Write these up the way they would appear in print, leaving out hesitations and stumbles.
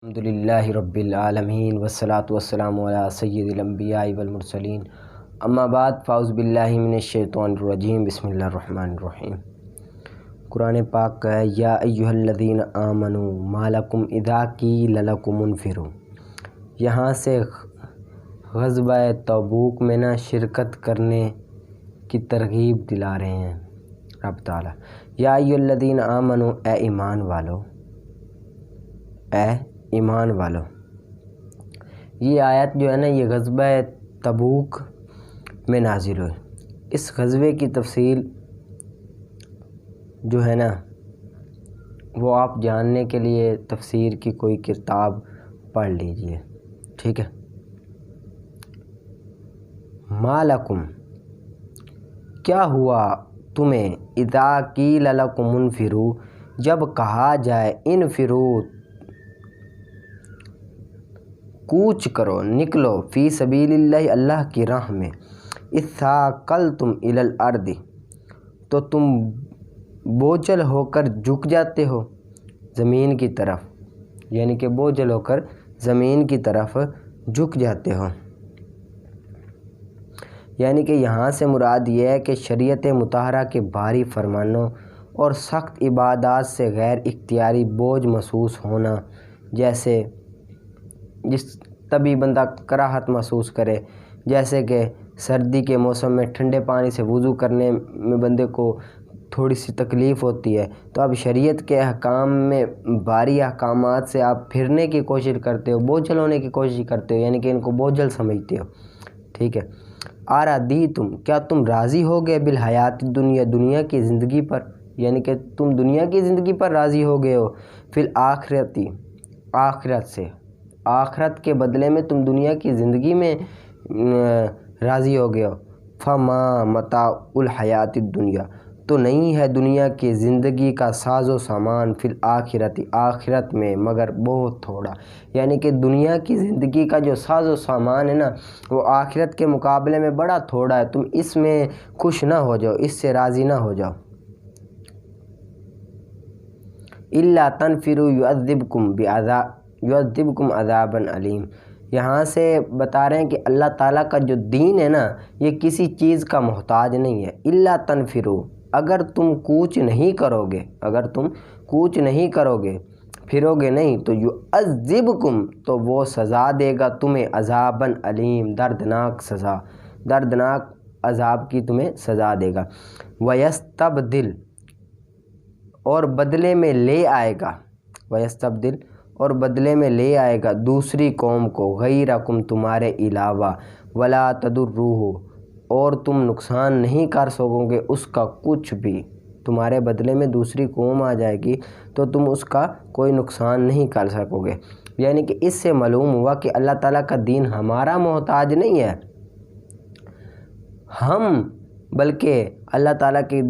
الحمدللہ رب العالمین والصلاة والسلام علی سید الانبیاء والمرسلین اما بعد فاعوذ باللہ من الشیطان الرجیم بسم اللہ الرحمن الرحیم۔ قرآن پاک کا ہے یا ایہا الذین آمنوا ما لکم اذا قیل لکم انفروا۔ یہاں سے غزوہ تبوک میں نہ شرکت کرنے کی ترغیب دلا رہے ہیں رب تعالیٰ۔ یا ایہا الذین آمنوا، اے ایمان والو، اے ایمان والو۔ یہ آیت جو ہے نا یہ غزوہ تبوک میں نازل ہوئی۔ اس غزوے کی تفصیل جو ہے نا وہ آپ جاننے کے لیے تفسیر کی کوئی کتاب پڑھ لیجئے، ٹھیک ہے۔ ما لکم، کیا ہوا تمہیں، اذا قیل لکم انفروا، جب کہا جائے انفروا، کوچ کرو، نکلو، فی سبیل اللہ، اللہ کی راہ میں، اثاقلتم الی الارض، تو تم بوجھل ہو کر جھک جاتے ہو زمین کی طرف، یعنی کہ بوجھل ہو کر زمین کی طرف جھک جاتے ہو۔ یعنی کہ یہاں سے مراد یہ ہے کہ شریعت مطہرہ کے بھاری فرمانوں اور سخت عبادات سے غیر اختیاری بوجھ محسوس ہونا، جیسے تبھی بندہ کراہت محسوس کرے، جیسے کہ سردی کے موسم میں ٹھنڈے پانی سے وضو کرنے میں بندے کو تھوڑی سی تکلیف ہوتی ہے، تو اب شریعت کے احکام میں بھاری احکامات سے آپ پھرنے کی کوشش کرتے ہو، بوجھل ہونے کی کوشش کرتے ہو، یعنی کہ ان کو بوجھل سمجھتے ہو، ٹھیک ہے۔ اردیتم، کیا تم راضی ہو گئے بالحیات دنیا، دنیا کی زندگی پر، یعنی کہ تم دنیا کی زندگی پر راضی ہو گئے ہو، فی الآخرتی، آخرت سے، آخرت کے بدلے میں تم دنیا کی زندگی میں راضی ہو گئے ہو، فما متاع الحیات الدنیا، تو نہیں ہے دنیا کی زندگی کا ساز و سامان، فی الآخرت، آخرت میں، مگر بہت تھوڑا، یعنی کہ دنیا کی زندگی کا جو ساز و سامان ہے نا وہ آخرت کے مقابلے میں بڑا تھوڑا ہے، تم اس میں خوش نہ ہو جاؤ، اس سے راضی نہ ہو جاؤ۔ الا تنفروا یعذبکم عذابا علیم، یہاں سے بتا رہے ہیں کہ اللہ تعالیٰ کا جو دین ہے نا یہ کسی چیز کا محتاج نہیں ہے۔ الا تنفروا، اگر تم کوچ نہیں کرو گے، اگر تم کوچ نہیں کرو گے، پھرو گے نہیں، تو یعذبکم، تو وہ سزا دے گا تمہیں، عذابا علیم، دردناک سزا، دردناک عذاب کی تمہیں سزا دے گا۔ ویستبدل، اور بدلے میں لے آئے گا، ویستبدل، اور بدلے میں لے آئے گا دوسری قوم کو، غیرکم، تمہارے علاوہ، ولا تضروہ، اور تم نقصان نہیں کر سکو گے اس کا کچھ بھی، تمہارے بدلے میں دوسری قوم آ جائے گی تو تم اس کا کوئی نقصان نہیں کر سکو گے۔ یعنی کہ اس سے معلوم ہوا کہ اللہ تعالیٰ کا دین ہمارا محتاج نہیں ہے، ہم بلکہ اللہ تعالیٰ کے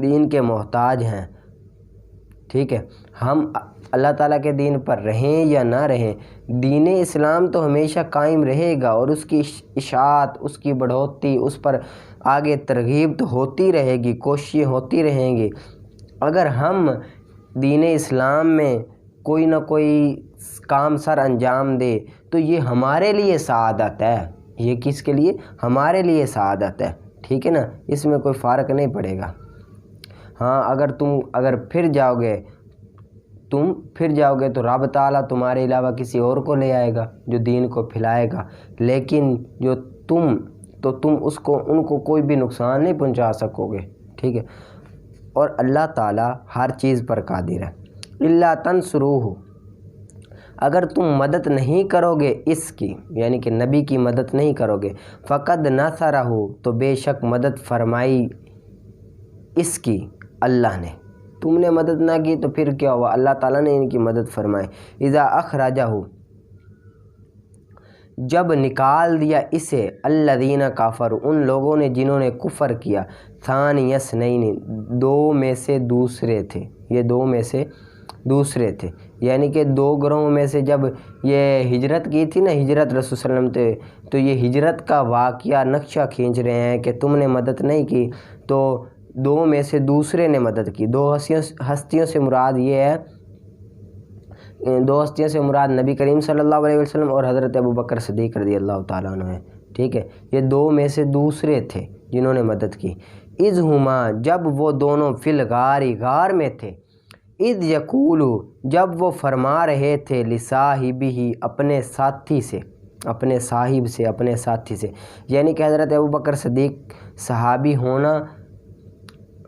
دین کے محتاج ہیں، ٹھیک ہے۔ ہم اللہ تعالیٰ کے دین پر رہیں یا نہ رہیں، دین اسلام تو ہمیشہ قائم رہے گا، اور اس کی اشاعت، اس کی بڑھوتی، اس پر آگے ترغیب تو ہوتی رہے گی، کوششیں ہوتی رہیں گی۔ اگر ہم دین اسلام میں کوئی نہ کوئی کام سر انجام دے تو یہ ہمارے لیے سعادت ہے، یہ کس کے لیے؟ ہمارے لیے سعادت ہے، ٹھیک ہے نا، اس میں کوئی فرق نہیں پڑے گا۔ ہاں اگر پھر جاؤ گے تو رب تعالیٰ تمہارے علاوہ کسی اور کو لے آئے گا جو دین کو پھیلائے گا، لیکن جو تم ان کو کوئی بھی نقصان نہیں پہنچا سکو گے، ٹھیک ہے۔ اور اللہ تعالیٰ ہر چیز پر قادر ہے۔ الا تنصروہ، اگر تم مدد نہیں کرو گے اس کی، یعنی کہ نبی کی مدد نہیں کرو گے، فقد نصرہ، تو بے شک مدد فرمائی اس کی اللہ نے، تم نے مدد نہ کی تو پھر کیا ہوا؟ اللہ تعالیٰ نے ان کی مدد فرمائی۔ اذا اخرجہ، جب نکال دیا اسے، الذین کفروا، ان لوگوں نے جنہوں نے کفر کیا، ثانی اثنین، دو میں سے دوسرے تھے، یہ دو میں سے دوسرے تھے، یعنی کہ دو گروہوں میں سے جب یہ ہجرت کی تھی نا، ہجرت رسول صلی اللہ علیہ وسلم تھے، تو یہ ہجرت کا واقعہ نقشہ کھینچ رہے ہیں کہ تم نے مدد نہیں کی تو دو میں سے دوسرے نے مدد کی۔ دو ہستیوں سے مراد یہ ہے دوستیوں سے مراد نبی کریم صلی اللہ علیہ وسلم اور حضرت ابوبکر صدیق رضی اللہ تعالیٰ عنہ ہے، ٹھیک ہے، یہ دو میں سے دوسرے تھے جنہوں نے مدد کی۔ اذ ہما، جب وہ دونوں فی الغار، غار میں تھے، اذ یقول، جب وہ فرما رہے تھے، لصاحبہ، اپنے ساتھی سے، اپنے صاحب سے، اپنے ساتھی سے، یعنی کہ حضرت ابوبکر صدیق صحابی ہونا،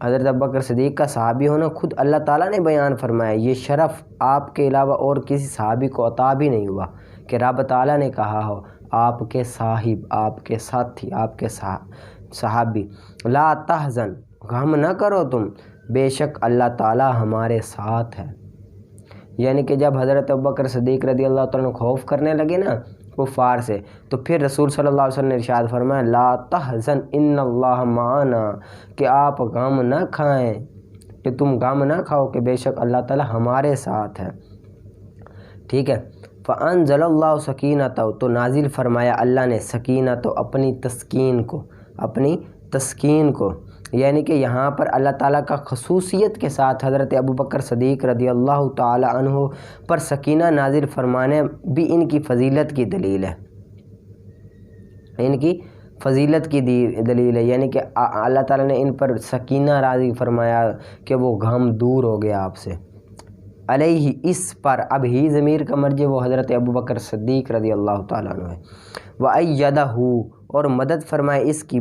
حضرت ابوبکر صدیق کا صحابی ہونا خود اللہ تعالیٰ نے بیان فرمایا۔ یہ شرف آپ کے علاوہ اور کسی صحابی کو عطا بھی نہیں ہوا کہ رب تعالیٰ نے کہا ہو آپ کے صاحب، آپ کے ساتھی، آپ کے صحابی، لا تحزن، غم نہ کرو تم، بے شک اللہ تعالیٰ ہمارے ساتھ ہے۔ یعنی کہ جب حضرت ابوبکر صدیق رضی اللہ تعالیٰ خوف کرنے لگے نا کفار سے، تو پھر رسول صلی اللہ علیہ وسلم نے ارشاد فرمایا، لا تحزن ان اللہ معنا، کہ آپ غم نہ کھائیں، کہ تم غم نہ کھاؤ کہ بے شک اللہ تعالیٰ ہمارے ساتھ ہے، ٹھیک ہے۔ فانزل اللہ سکینتہ، تو نازل فرمایا اللہ نے سکینت، اپنی تسکین کو، اپنی تسکین کو، یعنی کہ یہاں پر اللہ تعالیٰ کا خصوصیت کے ساتھ حضرت ابوبکر صدیق رضی اللہ تعالی عنہ پر سکینہ نازل فرمانے بھی ان کی فضیلت کی دلیل ہے، ان کی فضیلت کی دلیل ہے، یعنی کہ اللہ تعالیٰ نے ان پر سکینہ نازل فرمایا کہ وہ غم دور ہو گیا آپ سے۔ علیہ، اس پر، اب ہی ضمیر کا مرجع وہ حضرت ابوبکر صدیق رضی اللہ تعالیٰ عنہ ہے۔ وَأَيَّدَهُ، اور مدد فرمائے اس کی،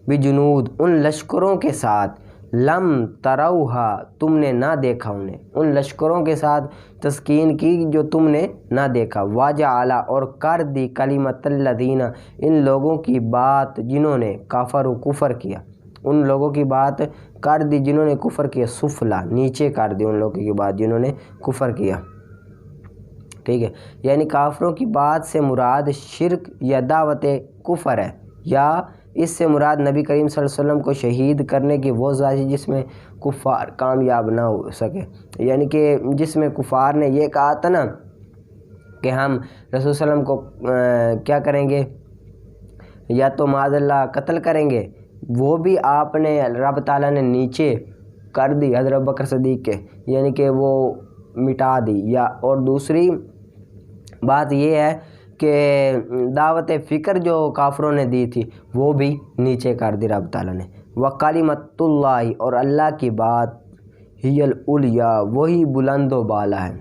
بجنود، ان لشکروں کے ساتھ، لم تروہا، تم نے نہ دیکھا انہیں، ان لشکروں کے ساتھ تسکین کی جو تم نے نہ دیکھا۔ وَجَعَلَ، اور کر دی، کلمۃ الذین، ان لوگوں کی بات جنہوں نے، کفر کیا، ان لوگوں کی بات کر دی جنہوں نے کفر کیا، سفلا، نیچے کر دی ان لوگوں کی بات جنہوں نے کفر کیا، ٹھیک ہے۔ یعنی کافروں کی بات سے مراد شرک یا دعوت کفر ہے، یا اس سے مراد نبی کریم صلی اللہ علیہ وسلم کو شہید کرنے کی وہ ذات جس میں کفار کامیاب نہ ہو سکے، یعنی کہ جس میں کفار نے یہ کہا تھا نا کہ ہم رسول صلی اللہ علیہ وسلم کو کیا کریں گے، یا تو معاذ اللہ قتل کریں گے، وہ بھی آپ نے، رب تعالیٰ نے نیچے کر دی حضرت ابوبکر صدیق کے، یعنی کہ وہ مٹا دی۔ یا اور دوسری بات یہ ہے کہ دعوت فکر جو کافروں نے دی تھی وہ بھی نیچے کر دی رب تعالیٰ نے۔ وَقَلِمَتُ اللّہ، اور اللہ کی بات، ہی العلیٰ، وہی بلند و بالا ہے،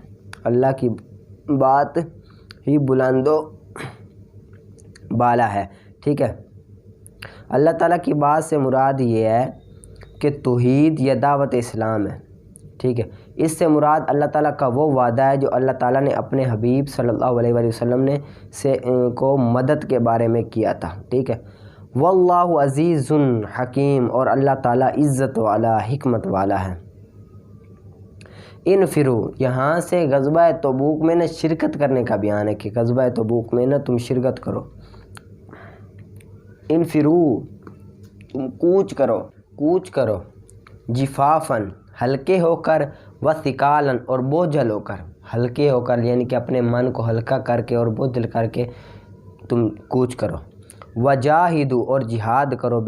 اللہ کی بات ہی بلند و بالا ہے، ٹھیک ہے۔ اللہ تعالیٰ کی بات سے مراد یہ ہے کہ توحید یا دعوت اسلام ہے، ٹھیک ہے۔ اس سے مراد اللہ تعالیٰ کا وہ وعدہ ہے جو اللہ تعالیٰ نے اپنے حبیب صلی اللہ علیہ وآلہ وسلم نے کو مدد کے بارے میں کیا تھا، ٹھیک ہے۔ واللہ عزیز حکیم، اور اللہ تعالیٰ عزت والا، حکمت والا ہے۔ انفرو، یہاں سے غزوہ تبوک میں نہ شرکت کرنے کا بیان ہے کہ غزوہ تبوک میں نہ تم شرکت کرو۔ انفرو، تم کوچ کرو، جفافن، ہلکے ہو کر، وثقالن، اور بوجھل ہو کر، ہلکے ہو کر یعنی کہ اپنے من کو ہلکا کر کے اور بوجھل کر کے تم کوچ کرو۔ وجاہدو، اور جہاد کرو،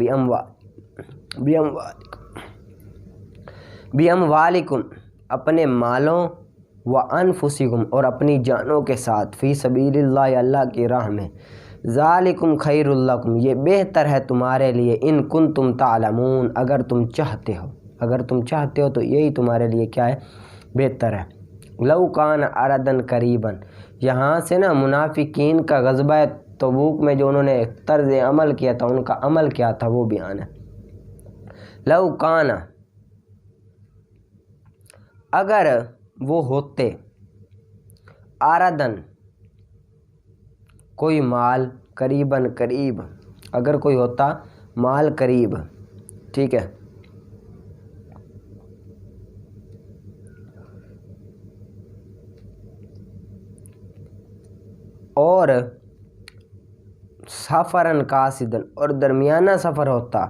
بِأَمْوَالِكُمْ، اپنے مالوں، وَأَنفُسِكُمْ، اور اپنی جانوں کے ساتھ، فی سبیل اللہ، اللہ کی راہ میں۔ ذالکم خیر لکم، یہ بہتر ہے تمہارے لیے، ان کنتم تعلمون، اگر تم چاہتے ہو تو یہی تمہارے لیے کیا ہے، بہتر ہے۔ لو کان عرضاً قریبا، یہاں سے نا منافقین کا غزوہ تبوک میں جو انہوں نے طرز عمل کیا تھا، ان کا عمل کیا تھا وہ بیان ہے۔ لو کان، اگر وہ ہوتے، عرضاً، کوئی مال، قریباً، قریب، اگر کوئی ہوتا مال قریب، ٹھیک ہے، اور سفراً قاصداً، اور درمیانہ سفر ہوتا،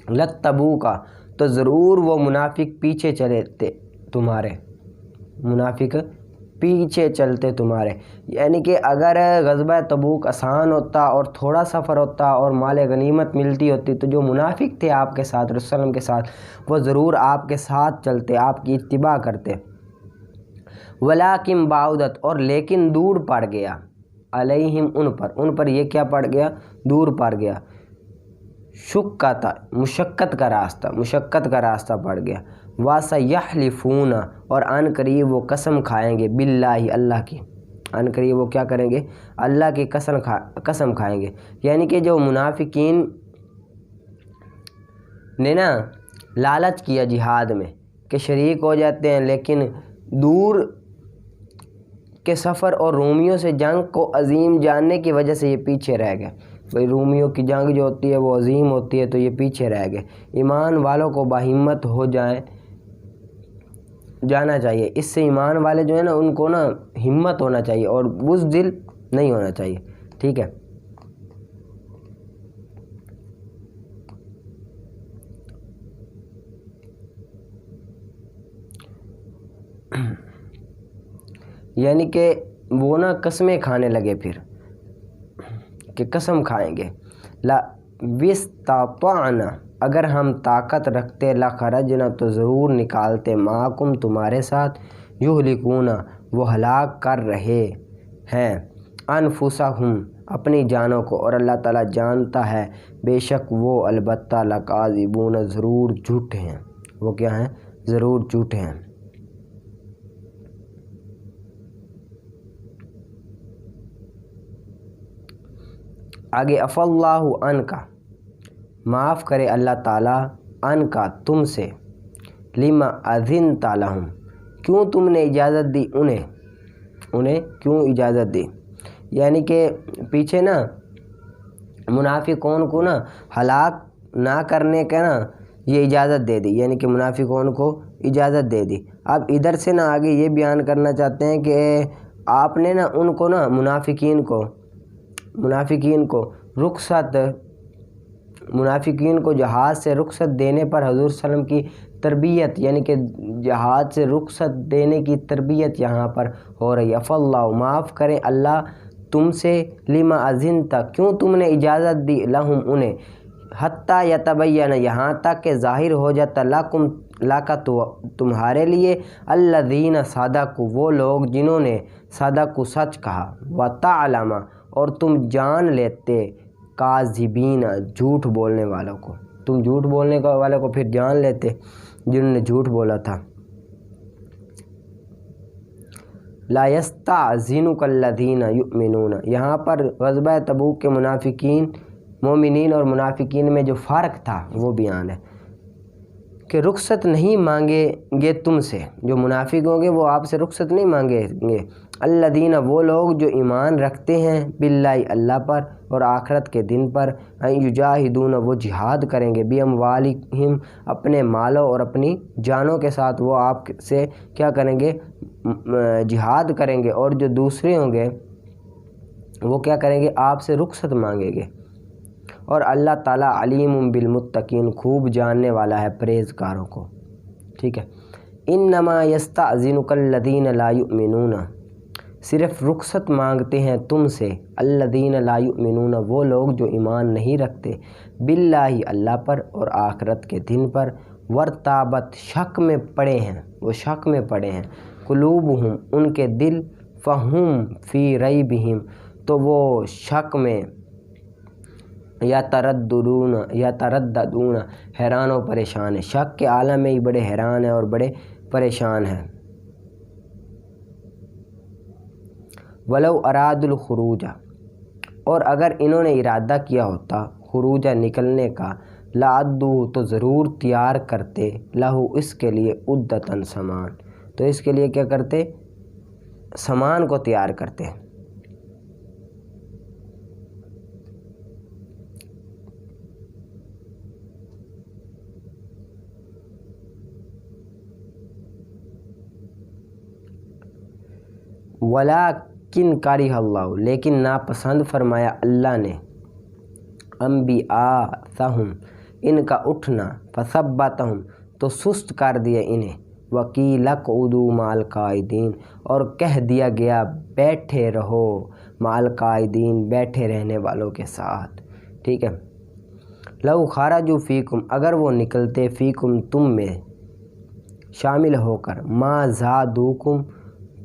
لتبوکا، تو ضرور وہ منافق پیچھے چلے تھے، تمہارے منافق پیچھے چلتے تمہارے. یعنی کہ اگر غزوہ تبوک آسان ہوتا اور تھوڑا سفر ہوتا اور مال غنیمت ملتی ہوتی تو جو منافق تھے آپ کے ساتھ رسول اللہ کے ساتھ وہ ضرور آپ کے ساتھ چلتے، آپ کی اتباع کرتے. ولیکن بعدت، اور لیکن دور پڑ گیا، علیہم ان پر یہ کیا پڑ گیا؟ دور پڑ گیا. شقۃ، مشقت کا راستہ پڑ گیا. وَسَيَحْلِفُونَ، اور ان قریب وہ قسم کھائیں گے، باللہ، اللہ کی. ان قریب وہ کیا کریں گے؟ اللہ کی قسم کھائیں گے. یعنی کہ جو منافقین نے نا لالچ کیا جہاد میں کہ شریک ہو جاتے ہیں، لیکن دور کے سفر اور رومیوں سے جنگ کو عظیم جاننے کی وجہ سے یہ پیچھے رہ گئے. بھئی رومیوں کی جنگ جو ہوتی ہے وہ عظیم ہوتی ہے تو یہ پیچھے رہ گئے. ایمان والوں کو باہمت ہو جانا چاہیے. اس سے ایمان والے جو ہیں نا ان کو نا ہمت ہونا چاہیے اور بزدل نہیں ہونا چاہیے. ٹھیک ہے. یعنی کہ وہ نا قسمیں کھانے لگے پھر کہ قسم کھائیں گے. لا وِسْتَطَعْنَا، اگر ہم طاقت رکھتے، لَخَرَجْنَا، تو ضرور نکالتے، مَعَكُمْ، تمہارے ساتھ، يُهْلِكُونَ، وہ ہلاک کر رہے ہیں، أَنفُسَهُمْ، اپنی جانوں کو، اور اللہ تعالیٰ جانتا ہے بے شک وہ البتہ لَكَاذِبُونَ، ضرور جھوٹے ہیں. وہ کیا ہیں؟ ضرور جھوٹے ہیں. آگے عفا اللہ عنک، معاف کرے اللہ تعالیٰ، عنک، تم سے، لما اذنت لہم، کیوں تم نے اجازت دی انہیں کیوں اجازت دی. یعنی کہ پیچھے نا منافقون کو نا ہلاک نہ کرنے کا نا یہ اجازت دے دی، یعنی کہ منافقون کو اجازت دے دی. اب ادھر سے نا آگے یہ بیان کرنا چاہتے ہیں کہ آپ نے نا ان کو نا منافقین کو جہاد سے رخصت دینے پر حضور صلی اللہ علیہ وسلم کی تربیت، یعنی کہ جہاد سے رخصت دینے کی تربیت یہاں پر ہو رہی ہے. عفا اللہ، معاف کرے اللہ تم سے، لما اذنت، کیوں تم نے اجازت دی، لہم، انہیں، حتیٰ یتبین، یہاں تک کہ ظاہر ہو جاتا، لک، تمہارے لیے، الذین صدقوا، وہ لوگ جنہوں نے صدقوا، سچ کہا، وتعلم، اور تم جان لیتے، کاذبین، جھوٹ بولنے والوں کو، تم جھوٹ بولنے والوں کو پھر جان لیتے جنہوں نے جھوٹ بولا تھا. لا یستأذنک الذین یؤمنون، یہاں پر غزوہ تبوک کے مومنین اور منافقین میں جو فرق تھا وہ بیان ہے کہ رخصت نہیں مانگیں گے تم سے، جو منافق ہوں گے وہ آپ سے رخصت نہیں مانگیں گے. الذین، وہ لوگ جو ایمان رکھتے ہیں، باللہ، اللہ پر، اور آخرت کے دن پر، یجاہدون، وہ جہاد کریں گے، باموالہم، اپنے مالوں اور اپنی جانوں کے ساتھ وہ آپ سے کیا کریں گے؟ جہاد کریں گے. اور جو دوسرے ہوں گے وہ کیا کریں گے؟ آپ سے رخصت مانگیں گے. اور اللہ تعالیٰ علیم بالمتقین، خوب جاننے والا ہے پرہیزگاروں کو. ٹھیک ہے. انما یستأذنک الذین لا یؤمنون، صرف رخصت مانگتے ہیں تم سے، الذین لا یؤمنون، وہ لوگ جو ایمان نہیں رکھتے، باللہ، اللہ پر، اور آخرت کے دن پر، ورتابت، شک میں پڑے ہیں، قلوبہم، ان کے دل، فہم فی ریبہم، تو وہ شک میں، یترددون، حیران و پریشان ہیں، شک کے عالم میں ہی بڑے حیران ہیں اور بڑے پریشان ہیں. ولو اراد الخروج، اور اگر انہوں نے ارادہ کیا ہوتا خروج، نکلنے کا، لعدو، تو ضرور تیار کرتے، لہو، اس کے لیے، عدتاً، سامان، تو اس کے لیے کیا کرتے؟ سامان کو تیار کرتے. ولیکن کرہ اللہ، لیکن ناپسند فرمایا اللہ نے، انبیاءہم، ان کا اٹھنا، فثبتہم، تو سست کر دیا انہیں، وقیل اقعدوا مع القاعدین، اور کہہ دیا گیا بیٹھے رہو مع القاعدین، بیٹھے رہنے والوں کے ساتھ، ٹھیک ہے۔ لو خرجوا فیکم، اگر وہ نکلتے فیکم تم میں شامل ہو کر، ما زادوکم،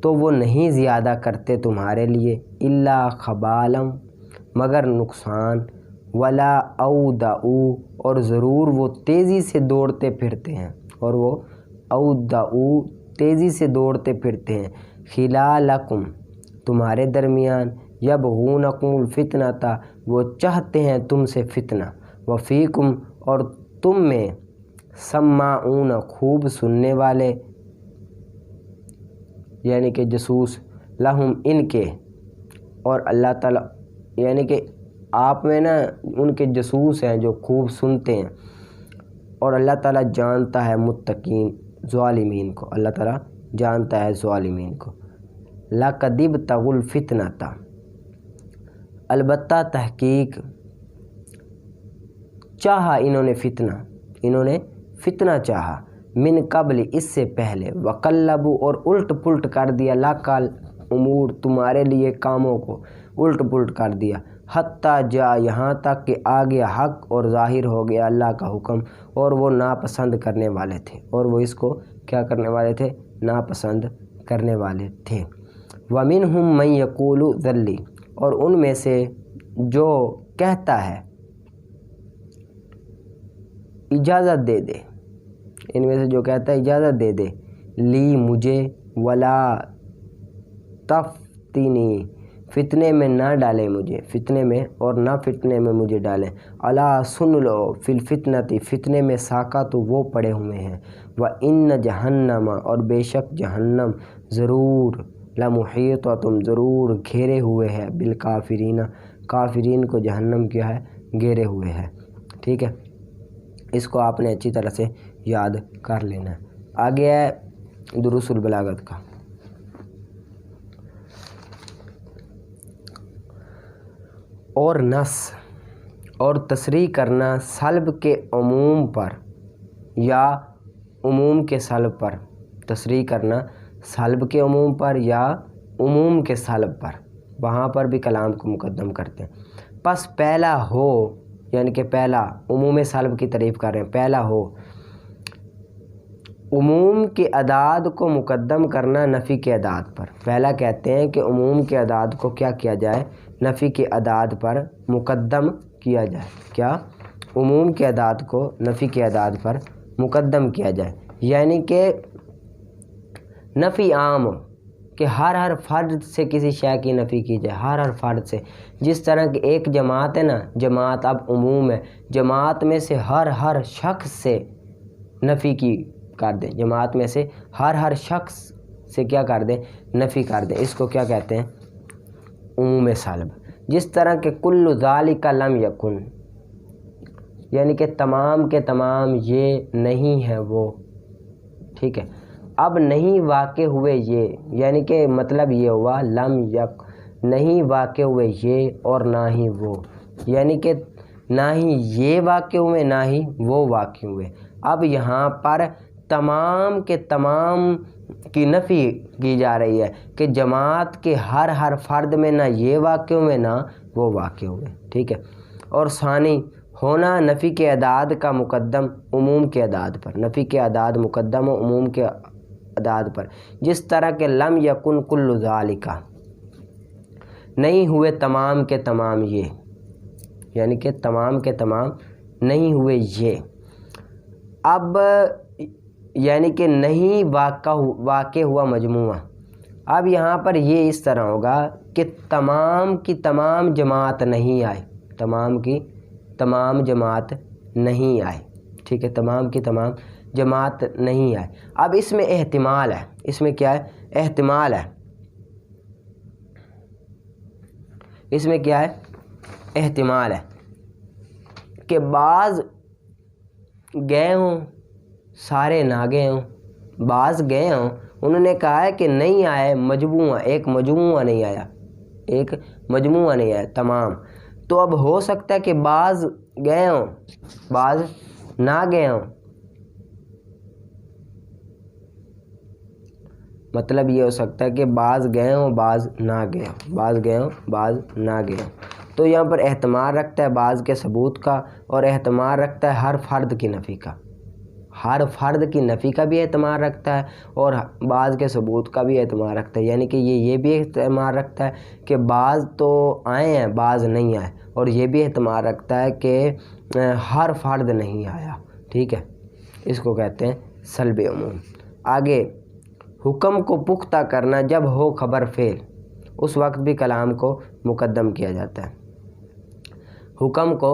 تو وہ نہیں زیادہ کرتے تمہارے لیے، الا خبالا، مگر نقصان، ولا اودعوا، اور ضرور وہ تیزی سے دوڑتے پھرتے ہیں، اور وہ اودعوا تیزی سے دوڑتے پھرتے ہیں، خلالکم تمہارے درمیان، یبغونکم الفتنۃ، وہ چاہتے ہیں تم سے فتنہ، وفیکم، اور تم میں، سماعون خوب سننے والے، یعنی کہ جاسوس، لہم ان کے، اور اللہ تعالیٰ یعنی کہ آپ میں نا ان کے جاسوس ہیں جو خوب سنتے ہیں، اور اللہ تعالیٰ جانتا ہے متقین ظالمین کو، اللہ تعالیٰ جانتا ہے ظالمین کو۔ لَقَدِ ابْتَغُوا الْفِتْنَةَ، البتہ تحقیق چاہا انہوں نے فتنہ، انہوں نے فتنہ چاہا، من قبل اس سے پہلے، وقلبوا اور الٹ پلٹ کر دیا، لاکال امور تمہارے لیے کاموں کو الٹ پلٹ کر دیا، حتیٰ جا یہاں تک کہ آ گیا حق اور ظاہر ہو گیا اللہ کا حکم، اور وہ ناپسند کرنے والے تھے، اور وہ اس کو کیا کرنے والے تھے؟ ناپسند کرنے والے تھے۔ وَمِنْهُمْ مَنْ يَقُولُ ذَلِّ، اور ان میں سے جو کہتا ہے اجازت دے دے، ان میں سے جو کہتا ہے اجازت دے دے، لی مجھے، ولا تفتنی فتنے میں نہ ڈالے مجھے، فتنے میں اور نہ فتنے میں مجھے ڈالیں، الا سن لو فی الفتنۃ، فتنے میں ساکا تو وہ پڑے ہوئے ہیں، وَإِنَّ جہنم، اور بے شک جہنم، ضرور، لمحیطۃ، ضرور گھیرے ہوئے ہے، بالکافرین، کافرین کو جہنم کیا ہے؟ گھیرے ہوئے ہے، ٹھیک ہے۔ اس کو آپ نے اچھی طرح سے یاد کر لینا ہے۔ آگے ہے دروس البلاغت کا۔ اور نص اور تصریح کرنا سلب کے عموم پر یا عموم کے سلب پر، تصریح کرنا سلب کے عموم پر یا عموم کے سلب پر، وہاں پر بھی کلام کو مقدم کرتے ہیں۔ پس پہلا ہو، یعنی کہ پہلا عموم سلب کی تعریف کر رہے ہیں، پہلا ہو، عموم کے اعداد کو مقدم کرنا نفی کے اعداد پر۔ پہلا کہتے ہیں کہ عموم کے اعداد کو کیا کیا جائے؟ نفی کے اعداد پر مقدم کیا جائے۔ کیا؟ عموم کے اعداد کو نفی کے اعداد پر مقدم کیا جائے، یعنی کہ نفی عام ہو کہ ہر فرد سے کسی شے کی نفی کی جائے، ہر فرد سے، جس طرح کہ ایک جماعت ہے نا، جماعت اب عموم ہے، جماعت میں سے ہر شخص سے نفی کی کر دیں، جماعت میں سے ہر شخص سے کیا کر دیں؟ نفی کر دیں، اس کو کیا کہتے ہیں؟ عموم سلب۔ جس طرح کہ کل ذالک لم یکن، یعنی کہ تمام کے تمام یہ نہیں ہے وہ، ٹھیک ہے۔ اب نہیں واقع ہوئے یہ، یعنی کہ مطلب یہ ہوا لم یک، نہیں واقع ہوئے یہ اور نہ ہی وہ، یعنی کہ نہ ہی یہ واقع ہوئے نہ ہی وہ واقع ہوئے۔ اب یہاں پر تمام کے تمام کی نفی کی جا رہی ہے کہ جماعت کے ہر فرد میں نہ یہ واقع ہوئے نہ وہ واقع ہوئے، ٹھیک ہے۔ اور ثانی ہونا نفی کے اعداد کا مقدم عموم کے اعداد پر، نفی کے اعداد مقدم و عموم کے اعداد پر، جس طرح کہ لم یکن کل ذالک، نہیں ہوئے تمام کے تمام یہ، یعنی کہ تمام کے تمام نہیں ہوئے یہ۔ اب یعنی کہ نہیں واقع ہوا مجموعہ، اب یہاں پر یہ اس طرح ہوگا کہ تمام کی تمام جماعت نہیں آئے، تمام کی تمام جماعت نہیں آئے، ٹھیک ہے، تمام کی تمام جماعت نہیں آئے۔ اب اس میں احتمال ہے، اس میں کیا ہے؟ احتمال ہے، اس میں کیا ہے؟ احتمال ہے کہ بعض گئے ہوں سارے نہ گئے ہوں، بعض گئے ہوں، انہوں نے کہا ہے کہ نہیں آئے مجموعہ، ایک مجموعہ نہیں آیا، ایک مجموعہ نہیں آیا تمام، تو اب ہو سکتا ہے کہ بعض گئے ہوں بعض نہ گئے ہوں، مطلب یہ ہو سکتا ہے کہ بعض گئے ہوں بعض نہ گئے ہوں، بعض گئے ہوں بعض نہ گئے ہوں۔ تو یہاں پر احتمال رکھتا ہے بعض کے ثبوت کا، اور احتمال رکھتا ہے ہر فرد کی نفی کا، ہر فرد کی نفی کا بھی احتمال رکھتا ہے اور بعض کے ثبوت کا بھی احتمال رکھتا ہے، یعنی کہ یہ بھی احتمال رکھتا ہے کہ بعض تو آئے ہیں بعض نہیں آئے، اور یہ بھی احتمال رکھتا ہے کہ ہر فرد نہیں آیا، ٹھیک ہے، اس کو کہتے ہیں سلب عموم۔ آگے حکم کو پختہ کرنا جب ہو خبر فعل، اس وقت بھی کلام کو مقدم کیا جاتا ہے۔ حکم کو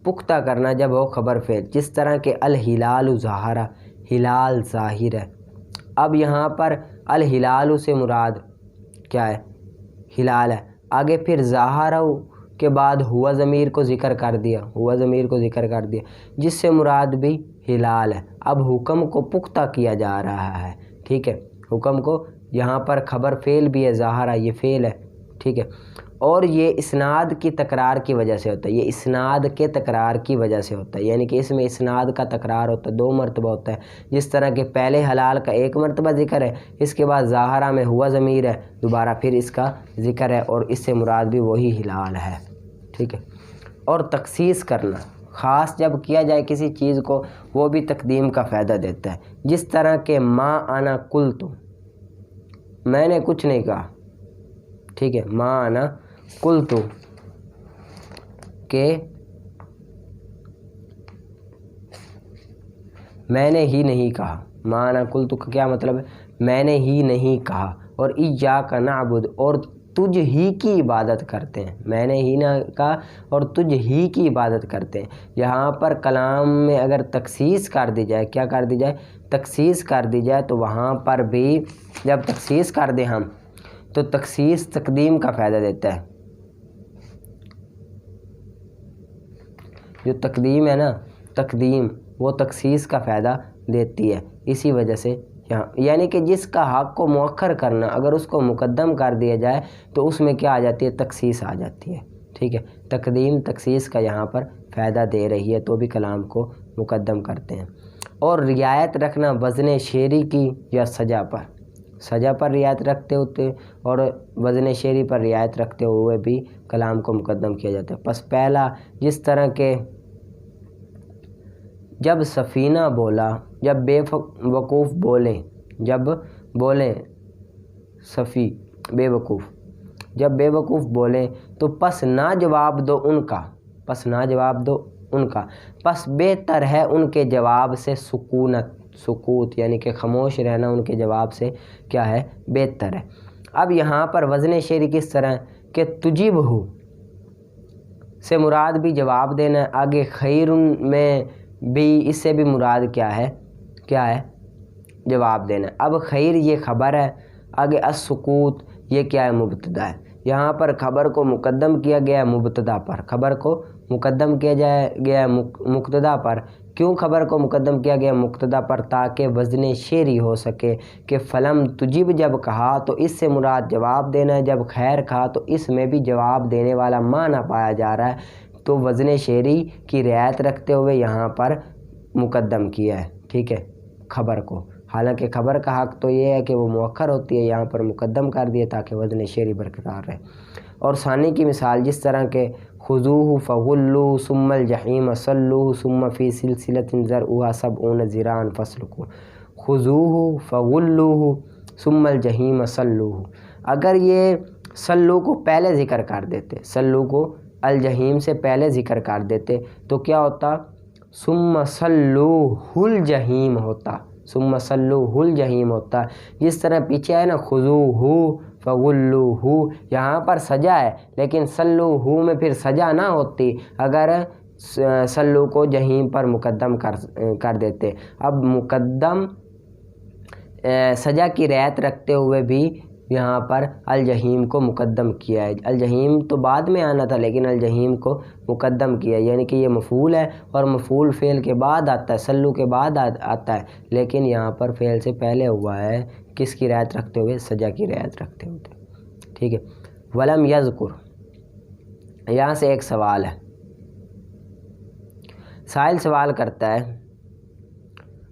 پختہ کرنا جب ہو خبر فعل، جس طرح کہ الہلال ظاہرہ، ہلال ظاہر ہے۔ اب یہاں پر الہلال سے مراد کیا ہے؟ ہلال ہے۔ آگے پھر ظاہرہ کے بعد ہوا ضمیر کو ذکر کر دیا، ہوا ضمیر کو ذکر کر دیا، جس سے مراد بھی ہلال ہے۔ اب حکم کو پختہ کیا جا رہا ہے، ٹھیک ہے، حکم کو یہاں پر خبر فعل بھی ہے، ظاہرہ یہ فعل ہے، ٹھیک ہے، اور یہ اسناد کی تکرار کی وجہ سے ہوتا ہے، یہ اسناد کے تکرار کی وجہ سے ہوتا ہے، یعنی کہ اس میں اسناد کا تکرار ہوتا ہے، 2 مرتبہ ہوتا ہے، جس طرح کہ پہلے حلال کا 1 مرتبہ ذکر ہے، اس کے بعد ظاہرہ میں ہوا ضمیر ہے، دوبارہ پھر اس کا ذکر ہے، اور اس سے مراد بھی وہی ہلال ہے، ٹھیک ہے۔ اور تخصیص کرنا، خاص جب کیا جائے کسی چیز کو، وہ بھی تقدیم کا فائدہ دیتا ہے، جس طرح کہ ما انا قلت، میں نے کچھ نہیں کہا، ٹھیک ہے، ما انا قلت کہ میں نے ہی نہیں کہا، ما انا قلت کا کیا مطلب ہے؟ میں نے ہی نہیں کہا، اور ایاک نعبد، اور تجھ ہی کی عبادت کرتے ہیں، میں نے ہی نہ کہا اور تجھ ہی کی عبادت کرتے ہیں۔ یہاں پر کلام میں اگر تخصیص کر دی جائے، کیا کر دی جائے؟ تخصیص کر دی جائے، تو وہاں پر بھی جب تخصیص کر دیں ہم تو تخصیص تقدیم کا فائدہ دیتا ہے، جو تقدیم ہے نا، تقدیم وہ تخصیص کا فائدہ دیتی ہے، اسی وجہ سے یہاں یعنی کہ جس کا حق کو مؤخر کرنا، اگر اس کو مقدم کر دیا جائے تو اس میں کیا آ جاتی ہے؟ تخصیص آ جاتی ہے، ٹھیک ہے، تقدیم تخصیص کا یہاں پر فائدہ دے رہی ہے، تو بھی کلام کو مقدم کرتے ہیں۔ اور رعایت رکھنا وزن شعری کی یا سجا پر، سجا پر رعایت رکھتے ہوتے اور وزن شعری پر رعایت رکھتے ہوئے بھی کلام کو مقدم کیا جاتا ہے۔ پس پہلا، جس طرح کہ جب سفینہ بولا، جب بے وقوف بولیں، جب بولیں صفی بے وقوف، جب بے وقوف بولیں تو پس نہ جواب دو ان کا، پس نہ جواب دو ان کا، پس بہتر ہے ان کے جواب سے سکوت، یعنی کہ خاموش رہنا ان کے جواب سے کیا ہے؟ بہتر ہے۔ اب یہاں پر وزن شعری کس طرح کہ تجیب ہو سے مراد بھی جواب دینا ہے، آگے خیر میں بھی اس سے بھی مراد کیا ہے؟ کیا ہے؟ جواب دینا۔ اب خیر یہ خبر ہے، آگے السکوت یہ کیا ہے؟ مبتدا ہے۔ یہاں پر خبر کو مقدم کیا گیا ہے مبتدا پر، خبر کو مقدم کیا گیا ہے مبتدا پر۔ کیوں خبر کو مقدم کیا گیا مبتدا پر؟ تاکہ وزن شعری ہو سکے کہ فلم تجب جب کہا تو اس سے مراد جواب دینا ہے، جب خیر کہا تو اس میں بھی جواب دینے والا معنی پایا جا رہا ہے، تو وزن شعری کی رعایت رکھتے ہوئے یہاں پر مقدم کیا ہے، ٹھیک ہے، خبر کو۔ حالانکہ خبر کا حق تو یہ ہے کہ وہ مؤخر ہوتی ہے، یہاں پر مقدم کر دیا تاکہ وزن شعری برقرار رہے۔ اور ثانی کی مثال جس طرح کہ خذوہ فغلوہ ثم الجحیم صلوہ ثم فی سلسلۃ ذرعها 70 ذراعا فاسلکوہ، خذوہ فغلوہ ثم الجحیم صلوہ، اگر یہ صلو کو پہلے ذکر کر دیتے، صلو کو الجحیم سے پہلے ذکر کر دیتے تو کیا ہوتا؟ ثم صلوہ الجحیم ہوتا، ثم صلوہ الجحیم ہوتا، جس طرح پیچھے ہے نا خذوہ فغلوہ، یہاں پر سجا ہے لیکن صلوہ میں پھر سجا نہ ہوتی اگر صلو کو جحیم پر مقدم کر دیتے۔ اب مقدم سجا کی رعایت رکھتے ہوئے بھی یہاں پر الجحیم کو مقدم کیا ہے، الجحیم تو بعد میں آنا تھا لیکن الجحیم کو مقدم کیا، یعنی کہ یہ مفعول ہے اور مفعول فعل کے بعد آتا ہے، صلو کے بعد آتا ہے، لیکن یہاں پر فعل سے پہلے ہوا ہے، کس کی رعایت رکھتے ہوئے؟ سجا کی رعایت رکھتے ہوئے، ٹھیک ہے۔ ولم یذکر، یہاں سے ایک سوال ہے، سائل سوال کرتا ہے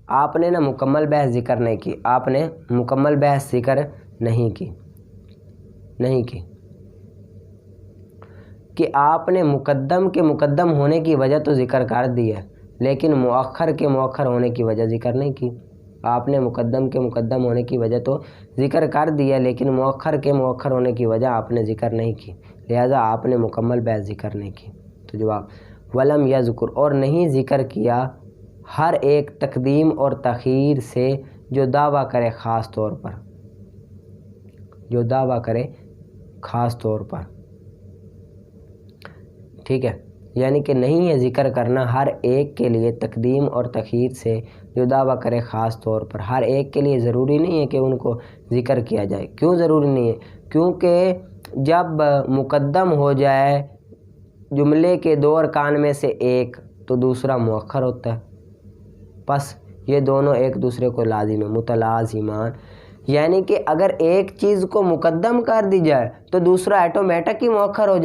آپ نے نا مکمل بحث ذکر نہیں کی، آپ نے مکمل بحث ذکر نہیں کی کہ آپ نے مقدم کے مقدم ہونے کی وجہ تو ذکر کر دی ہے، لیکن مؤخر کے مؤخر ہونے کی وجہ ذکر نہیں کی۔ آپ نے مقدم کے مقدم ہونے کی وجہ تو ذکر کر دی ہے، لیکن مؤخر کے مؤخر ہونے کی وجہ آپ نے ذکر نہیں کی، لہذا آپ نے مکمل بحث ذکر نہیں کی۔ تو جواب ولم یذکر، اور نہیں ذکر کیا ہر ایک تقدیم اور تاخیر سے جو دعویٰ کرے خاص طور پر، جو دعویٰ کرے خاص طور پر، ٹھیک ہے، یعنی کہ نہیں ہے ذکر کرنا ہر ایک کے لیے تقدیم اور تاخیر سے جو دعویٰ کرے خاص طور پر۔ ہر ایک کے لیے ضروری نہیں ہے کہ ان کو ذکر کیا جائے۔ کیوں ضروری نہیں ہے؟ کیونکہ جب مقدم ہو جائے جملے کے دو ارکان میں سے ایک تو دوسرا مؤخر ہوتا ہے، پس یہ دونوں ایک دوسرے کو لازم ہے، متلازمان، یعنی کہ اگر ایک چیز کو مقدم کر دی جائے تو دوسرا ایٹومیٹک ہی مؤخر ہو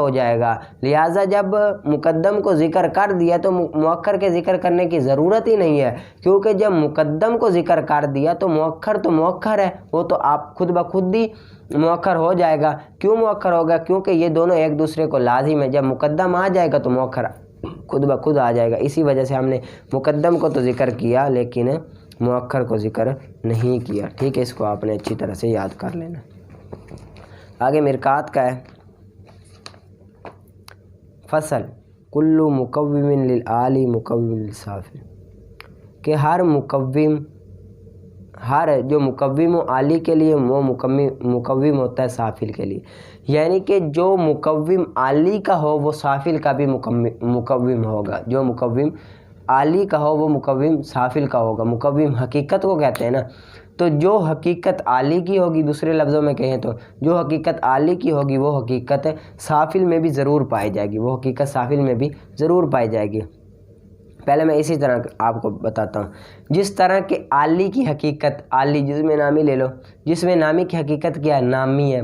جائے گا، لہٰذا جب مقدم کو ذکر کر دیا تو مؤخر کے ذکر کرنے کی ضرورت ہی نہیں ہے، کیونکہ جب مقدم کو ذکر کر دیا تو مؤخر ہے، وہ تو آپ خود بخود ہی مؤخر ہو جائے گا۔ کیوں مؤخر ہوگا؟ کیونکہ یہ دونوں ایک دوسرے کو لازم ہے، جب مقدم آ جائے گا تو مؤخر خود بخود آ جائے گا۔ اسی وجہ سے ہم نے مقدم کو تو ذکر کیا لیکن مؤخر کو ذکر نہیں کیا، ٹھیک ہے، اس کو آپ نے اچھی طرح سے یاد کر لینا۔ آگے مرکات کا ہے، فصل کل مقوم للعالی مقوم للسافل، کہ ہر جو مقوم و عالی کے لیے وہ مقوم ہوتا ہے سافل کے لیے، یعنی کہ جو مقوم عالی کا ہو وہ سافل کا بھی مقوم ہوگا، جو مقوم عالی کا ہو وہ مقوم سافل کا ہوگا۔ مقوم حقیقت کو کہتے ہیں نا، تو جو حقیقت عالی کی ہوگی، دوسرے لفظوں میں کہیں تو جو حقیقت عالی کی ہوگی وہ حقیقت سافل میں بھی ضرور پائی جائے گی، پہلے میں اسی طرح آپ کو بتاتا ہوں۔ جس طرح کہ عالی کی حقیقت، عالی جسم نامی لے لو، جسم نامی کی حقیقت کیا ہے؟ نامی ہے،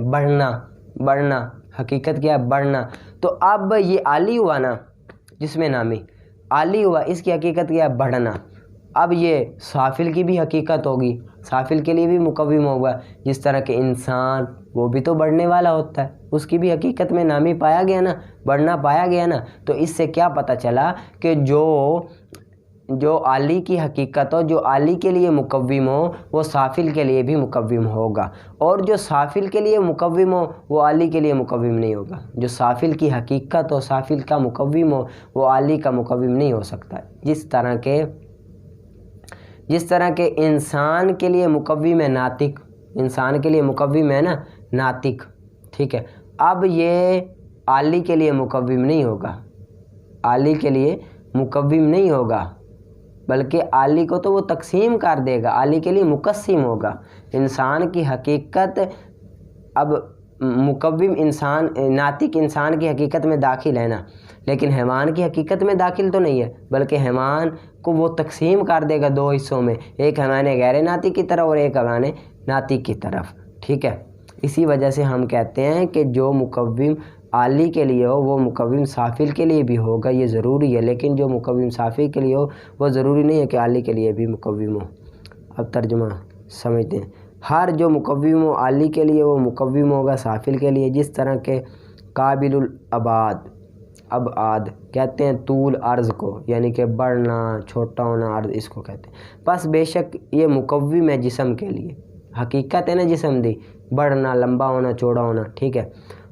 بڑھنا، حقیقت کیا ہے؟ بڑھنا۔ تو اب یہ عالی ہوا نا، جسم نامی عالی ہوا، اس کی حقیقت کیا ہے؟ بڑھنا۔ اب یہ سافل کی بھی حقیقت ہوگی، سافل کے لیے بھی مقوم ہوگا، جس طرح کہ انسان وہ بھی تو بڑھنے والا ہوتا ہے، اس کی بھی حقیقت میں نامی پایا گیا نا، بڑھنا پایا گیا نا۔ تو اس سے کیا پتہ چلا کہ جو عالی کی حقیقت ہو، جو عالی کے لیے مقوم ہو، وہ سافل کے لیے بھی مقوم ہوگا، اور جو سافل کے لیے مقوم ہو وہ عالی کے لیے مقوم نہیں ہوگا۔ جو سافل کی حقیقت ہو، سافل کا مقوم ہو، وہ عالی کا مقوم نہیں ہو سکتا۔ جس طرح کہ انسان کے لیے مقوم ہے ناطق، انسان کے لیے مقوم ہے نا ناطق، ٹھیک ہے، اب یہ عالی کے لیے مقوم نہیں ہوگا، عالی کے لیے مقوم نہیں ہوگا، بلکہ عالی کو تو وہ تقسیم کر دے گا، عالی کے لیے مقسم ہوگا۔ انسان کی حقیقت اب مقوم انسان، ناطق انسان کی حقیقت میں داخل ہے نا، لیکن حیوان کی حقیقت میں داخل تو نہیں ہے، بلکہ حیوان کو وہ تقسیم کر دے گا دو حصوں میں، ایک حیوان غیر ناطق کی طرف اور ایک حیوان ناطق کی طرف، ٹھیک ہے۔ اسی وجہ سے ہم کہتے ہیں کہ جو مقوم عالی کے لیے ہو وہ مقوم سافل کے لیے بھی ہوگا، یہ ضروری ہے، لیکن جو مقوم سافل کے لیے ہو وہ ضروری نہیں ہے کہ عالی کے لیے بھی مقوم ہو۔ اب ترجمہ سمجھتے ہیں، ہر جو مقوم و عالی کے لیے وہ مقوم ہوگا سافل کے لیے، جس طرح کہ قابل ابعاد کہتے ہیں طول عرض کو، یعنی کہ بڑھنا، چھوٹا ہونا، عرض اس کو کہتے ہیں۔ پس بے شک یہ مقوم ہے جسم کے لیے، حقیقت ہے نا جسم دی، بڑھنا، لمبا ہونا، چوڑا ہونا، ٹھیک ہے،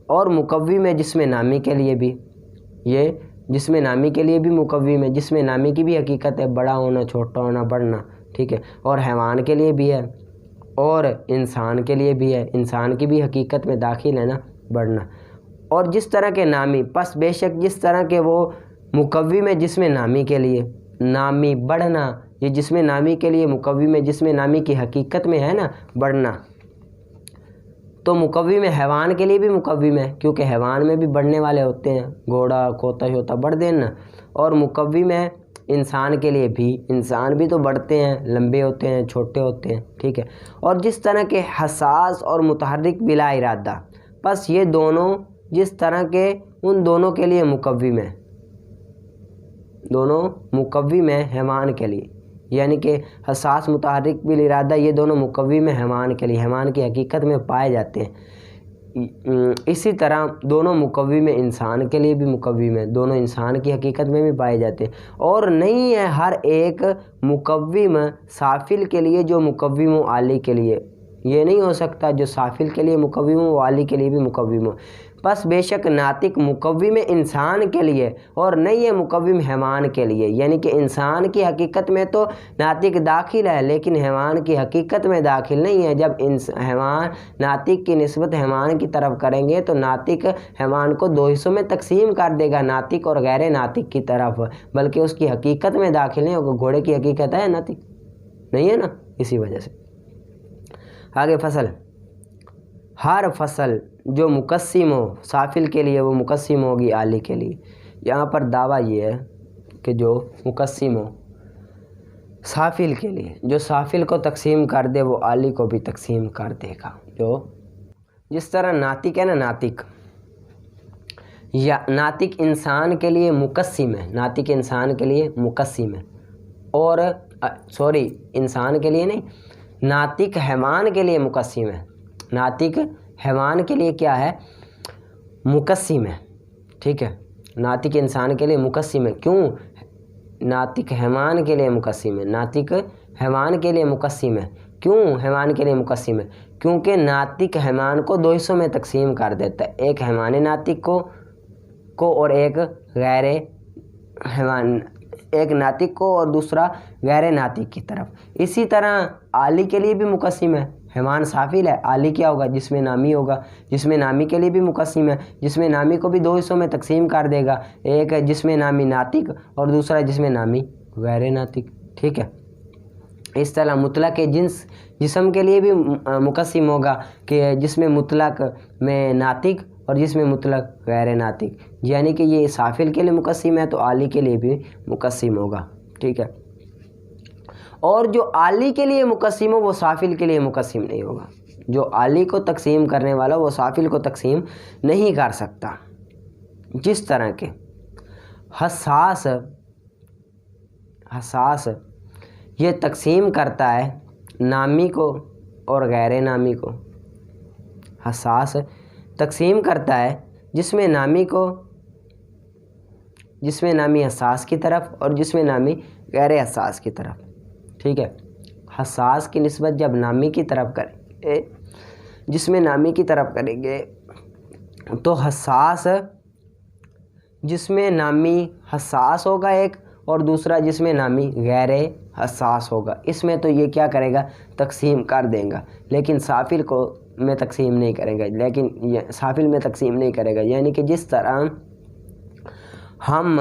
اور مقوم ہے جسم نامی کے لیے بھی، یہ جسم نامی کے لیے بھی مقوم ہے، جسم نامی کی بھی حقیقت ہے بڑا ہونا، چھوٹا ہونا، بڑھنا، ٹھیک ہے، اور حیوان کے لیے بھی ہے اور انسان کے لیے بھی ہے، انسان کی بھی حقیقت میں داخل ہے نا بڑھنا۔ اور جس طرح کے نامی، پس بے شک جس طرح کے وہ مقوم ہے جسم نامی کے لیے، نامی بڑھنا، یہ جسم نامی کے لیے مقوم ہے، جسم نامی کی حقیقت میں ہے نا بڑھنا، تو مقوم حیوان کے لیے بھی مقوم ہے، کیونکہ حیوان میں بھی بڑھنے والے ہوتے ہیں، گھوڑا، کھوتا شوتا بڑھ دیں نا، اور مقوم ہے انسان کے لیے بھی، انسان بھی تو بڑھتے ہیں، لمبے ہوتے ہیں، چھوٹے ہوتے ہیں، ٹھیک ہے۔ اور جس طرح کے حساس اور متحرک بلا ارادہ، پس یہ دونوں جس طرح کے ان دونوں کے لیے مقوم ہے، دونوں مقوم ہیں حیوان کے لیے، یعنی کہ حساس متحرک بالارادہ یہ دونوں مقوم ہیں حیوان کے لیے، حیوان کی حقیقت میں پائے جاتے ہیں۔ اسی طرح دونوں مقوم انسان کے لیے بھی مقوم ہیں، دونوں انسان کی حقیقت میں بھی پائے جاتے ہیں، اور نہیں ہے ہر ایک مقوم سافل کے لیے جو مقوم عالی کے لیے، یہ نہیں ہو سکتا جو سافل کے لیے مقوم ہو عالی کے لیے بھی مقوم ہو۔ بس بے شک ناطق مقوم انسان کے لیے اور نہیں ہے مقوم حیوان کے لیے، یعنی کہ انسان کی حقیقت میں تو ناطق داخل ہے لیکن حیوان کی حقیقت میں داخل نہیں ہے۔ جب حیوان ناطق کی نسبت حیوان کی طرف کریں گے تو ناطق حیوان کو دو حصوں میں تقسیم کر دے گا، ناطق اور غیر ناطق کی طرف، بلکہ اس کی حقیقت میں داخل نہیں ہوگا۔ گھوڑے کی حقیقت ہے ناطق نہیں ہے نا، اسی وجہ سے۔ آگے فصل، ہر فصل جو مقسم ہو سافل کے لیے وہ مقسم ہوگی عالی کے لیے۔ یہاں پر دعویٰ یہ ہے کہ جو مقسم ہو سافل کے لیے، جو سافل کو تقسیم کر دے وہ عالی کو بھی تقسیم کر دے گا۔ جو جس طرح ناطق ہے نا، ناطق یا ناطق انسان کے لیے مقسم ہے، ناطق انسان کے لیے مقسم ہے، اور انسان کے لیے نہیں، ناطق حیوان کے لیے مقسم ہے، ناطق حیوان کے لیے کیا ہے؟ مقسم ہے، ٹھیک ہے۔ ناطق انسان کے لیے مقسم ہے، کیوں؟ ناطق حیوان کے لیے مقسم ہے، ناطق حیوان کے لیے مقسم ہے، کیوں حیوان کے لیے مقسم ہے؟ کیونکہ ناطق حیوان کو دو حصوں میں تقسیم کر دیتا ہے، ایک حیوان ناطق کو اور ایک غیر حیوان، ایک ناطق کو اور دوسرا غیر ناطق کی طرف۔ اسی طرح عالی کے لیے بھی مقسم ہے، حیوان سافل ہے، عالی کیا ہوگا؟ جسم نامی ہوگا، جسم نامی کے لیے بھی مقسم ہے، جسم نامی کو بھی دو حصوں میں تقسیم کر دے گا، ایک ہے جسم نامی ناطق اور دوسرا جسم نامی غیر ناطق، ٹھیک ہے۔ اس طرح مطلق جنس جسم کے لیے بھی مقسم ہوگا کہ جسم مطلق میں ناطق اور جسم مطلق غیر ناطق، یعنی کہ یہ سافل کے لیے مقسم ہے تو عالی کے لیے بھی مقسم ہوگا، ٹھیک ہے۔ اور جو عالی کے لیے مقسم ہو وہ سافل کے لیے مقسم نہیں ہوگا، جو عالی کو تقسیم کرنے والا وہ سافل کو تقسیم نہیں کر سکتا۔ جس طرح کے حساس یہ تقسیم کرتا ہے نامی کو اور غیر نامی کو، حساس تقسیم کرتا ہے جسم نامی کو، جسم نامی حساس کی طرف اور جسم نامی غیر حساس کی طرف، ٹھیک ہے۔ حساس کی نسبت جب نامی کی طرف کریں گے، جسم نامی کی طرف کریں گے تو حساس جسم نامی حساس ہوگا ایک، اور دوسرا جسم نامی غیر حساس ہوگا۔ اس میں تو یہ کیا کرے گا؟ تقسیم کر دیں گا، لیکن سافل کو میں تقسیم نہیں کرے گا، سافل میں تقسیم نہیں کرے گا۔ یعنی کہ جس طرح ہم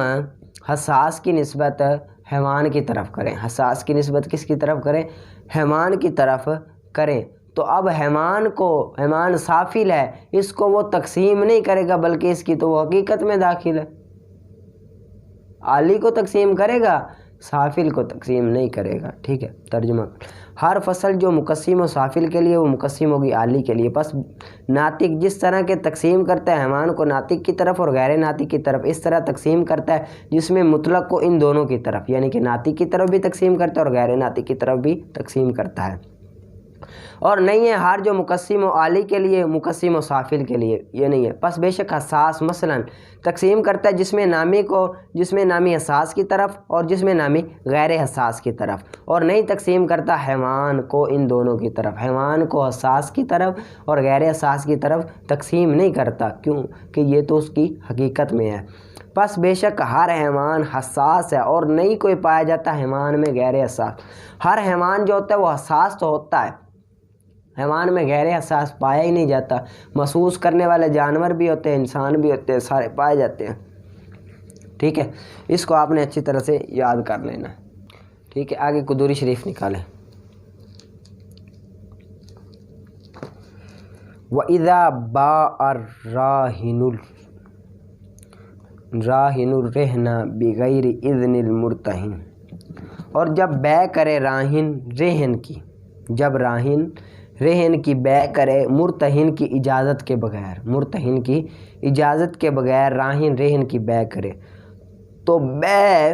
حساس کی نسبت حیوان کی طرف کریں، حساس کی نسبت کس کی طرف کریں؟ حیوان کی طرف کریں، تو اب حیوان سافل ہے، اس کو وہ تقسیم نہیں کرے گا بلکہ اس کی تو وہ حقیقت میں داخل ہے۔ عالی کو تقسیم کرے گا، سافل کو تقسیم نہیں کرے گا، ٹھیک ہے۔ ترجمہ، ہر فصل جو مقسم ہو سافل کے لیے وہ مقسم ہوگی عالی کے لیے۔ پس ناطق جس طرح کے تقسیم کرتا ہے حیوان کو ناطق کی طرف اور غیر ناطق کی طرف، اس طرح تقسیم کرتا ہے جس میں مطلق کو ان دونوں کی طرف، یعنی کہ ناطق کی طرف بھی تقسیم کرتا ہے اور غیر ناطق کی طرف بھی تقسیم کرتا ہے۔ اور نہیں ہے ہر جو مقسم و عالی کے لیے مقسم و سافل کے لیے، یہ نہیں ہے۔ پس بے شک حساس مثلا تقسیم کرتا ہے جسم نامی کو جسم نامی حساس کی طرف اور جسم نامی غیر حساس کی طرف، اور نہیں تقسیم کرتا حیوان کو ان دونوں کی طرف، حیوان کو حساس کی طرف اور غیر حساس کی طرف تقسیم نہیں کرتا، کیوں کہ یہ تو اس کی حقیقت میں ہے۔ پس بے شک ہر حیوان حساس ہے اور نہیں کوئی پایا جاتا حیوان میں غیر حساس۔ ہر حیوان جو ہوتا ہے وہ حساس تو ہوتا ہے، حیوان میں غیر حساس پایا ہی نہیں جاتا۔ محسوس کرنے والے جانور بھی ہوتے ہیں، انسان بھی ہوتے ہیں، سارے پائے جاتے ہیں، ٹھیک ہے۔ اس کو آپ نے اچھی طرح سے یاد کر لینا ہے، ٹھیک ہے۔ آگے قدوری شریف نکالیں۔ وَإِذَا بَاعَ الرَّاهِنُ الرَّهْنَ بِغَيْرِ إِذْنِ الْمُرْتَهِنِ، اور جب بے کرے راہن رہن کی، جب راہن رہن کی بے کرے مرتہن کی اجازت کے بغیر، مرتہن کی اجازت کے بغیر راہن رہن کی بے کرے، تو بے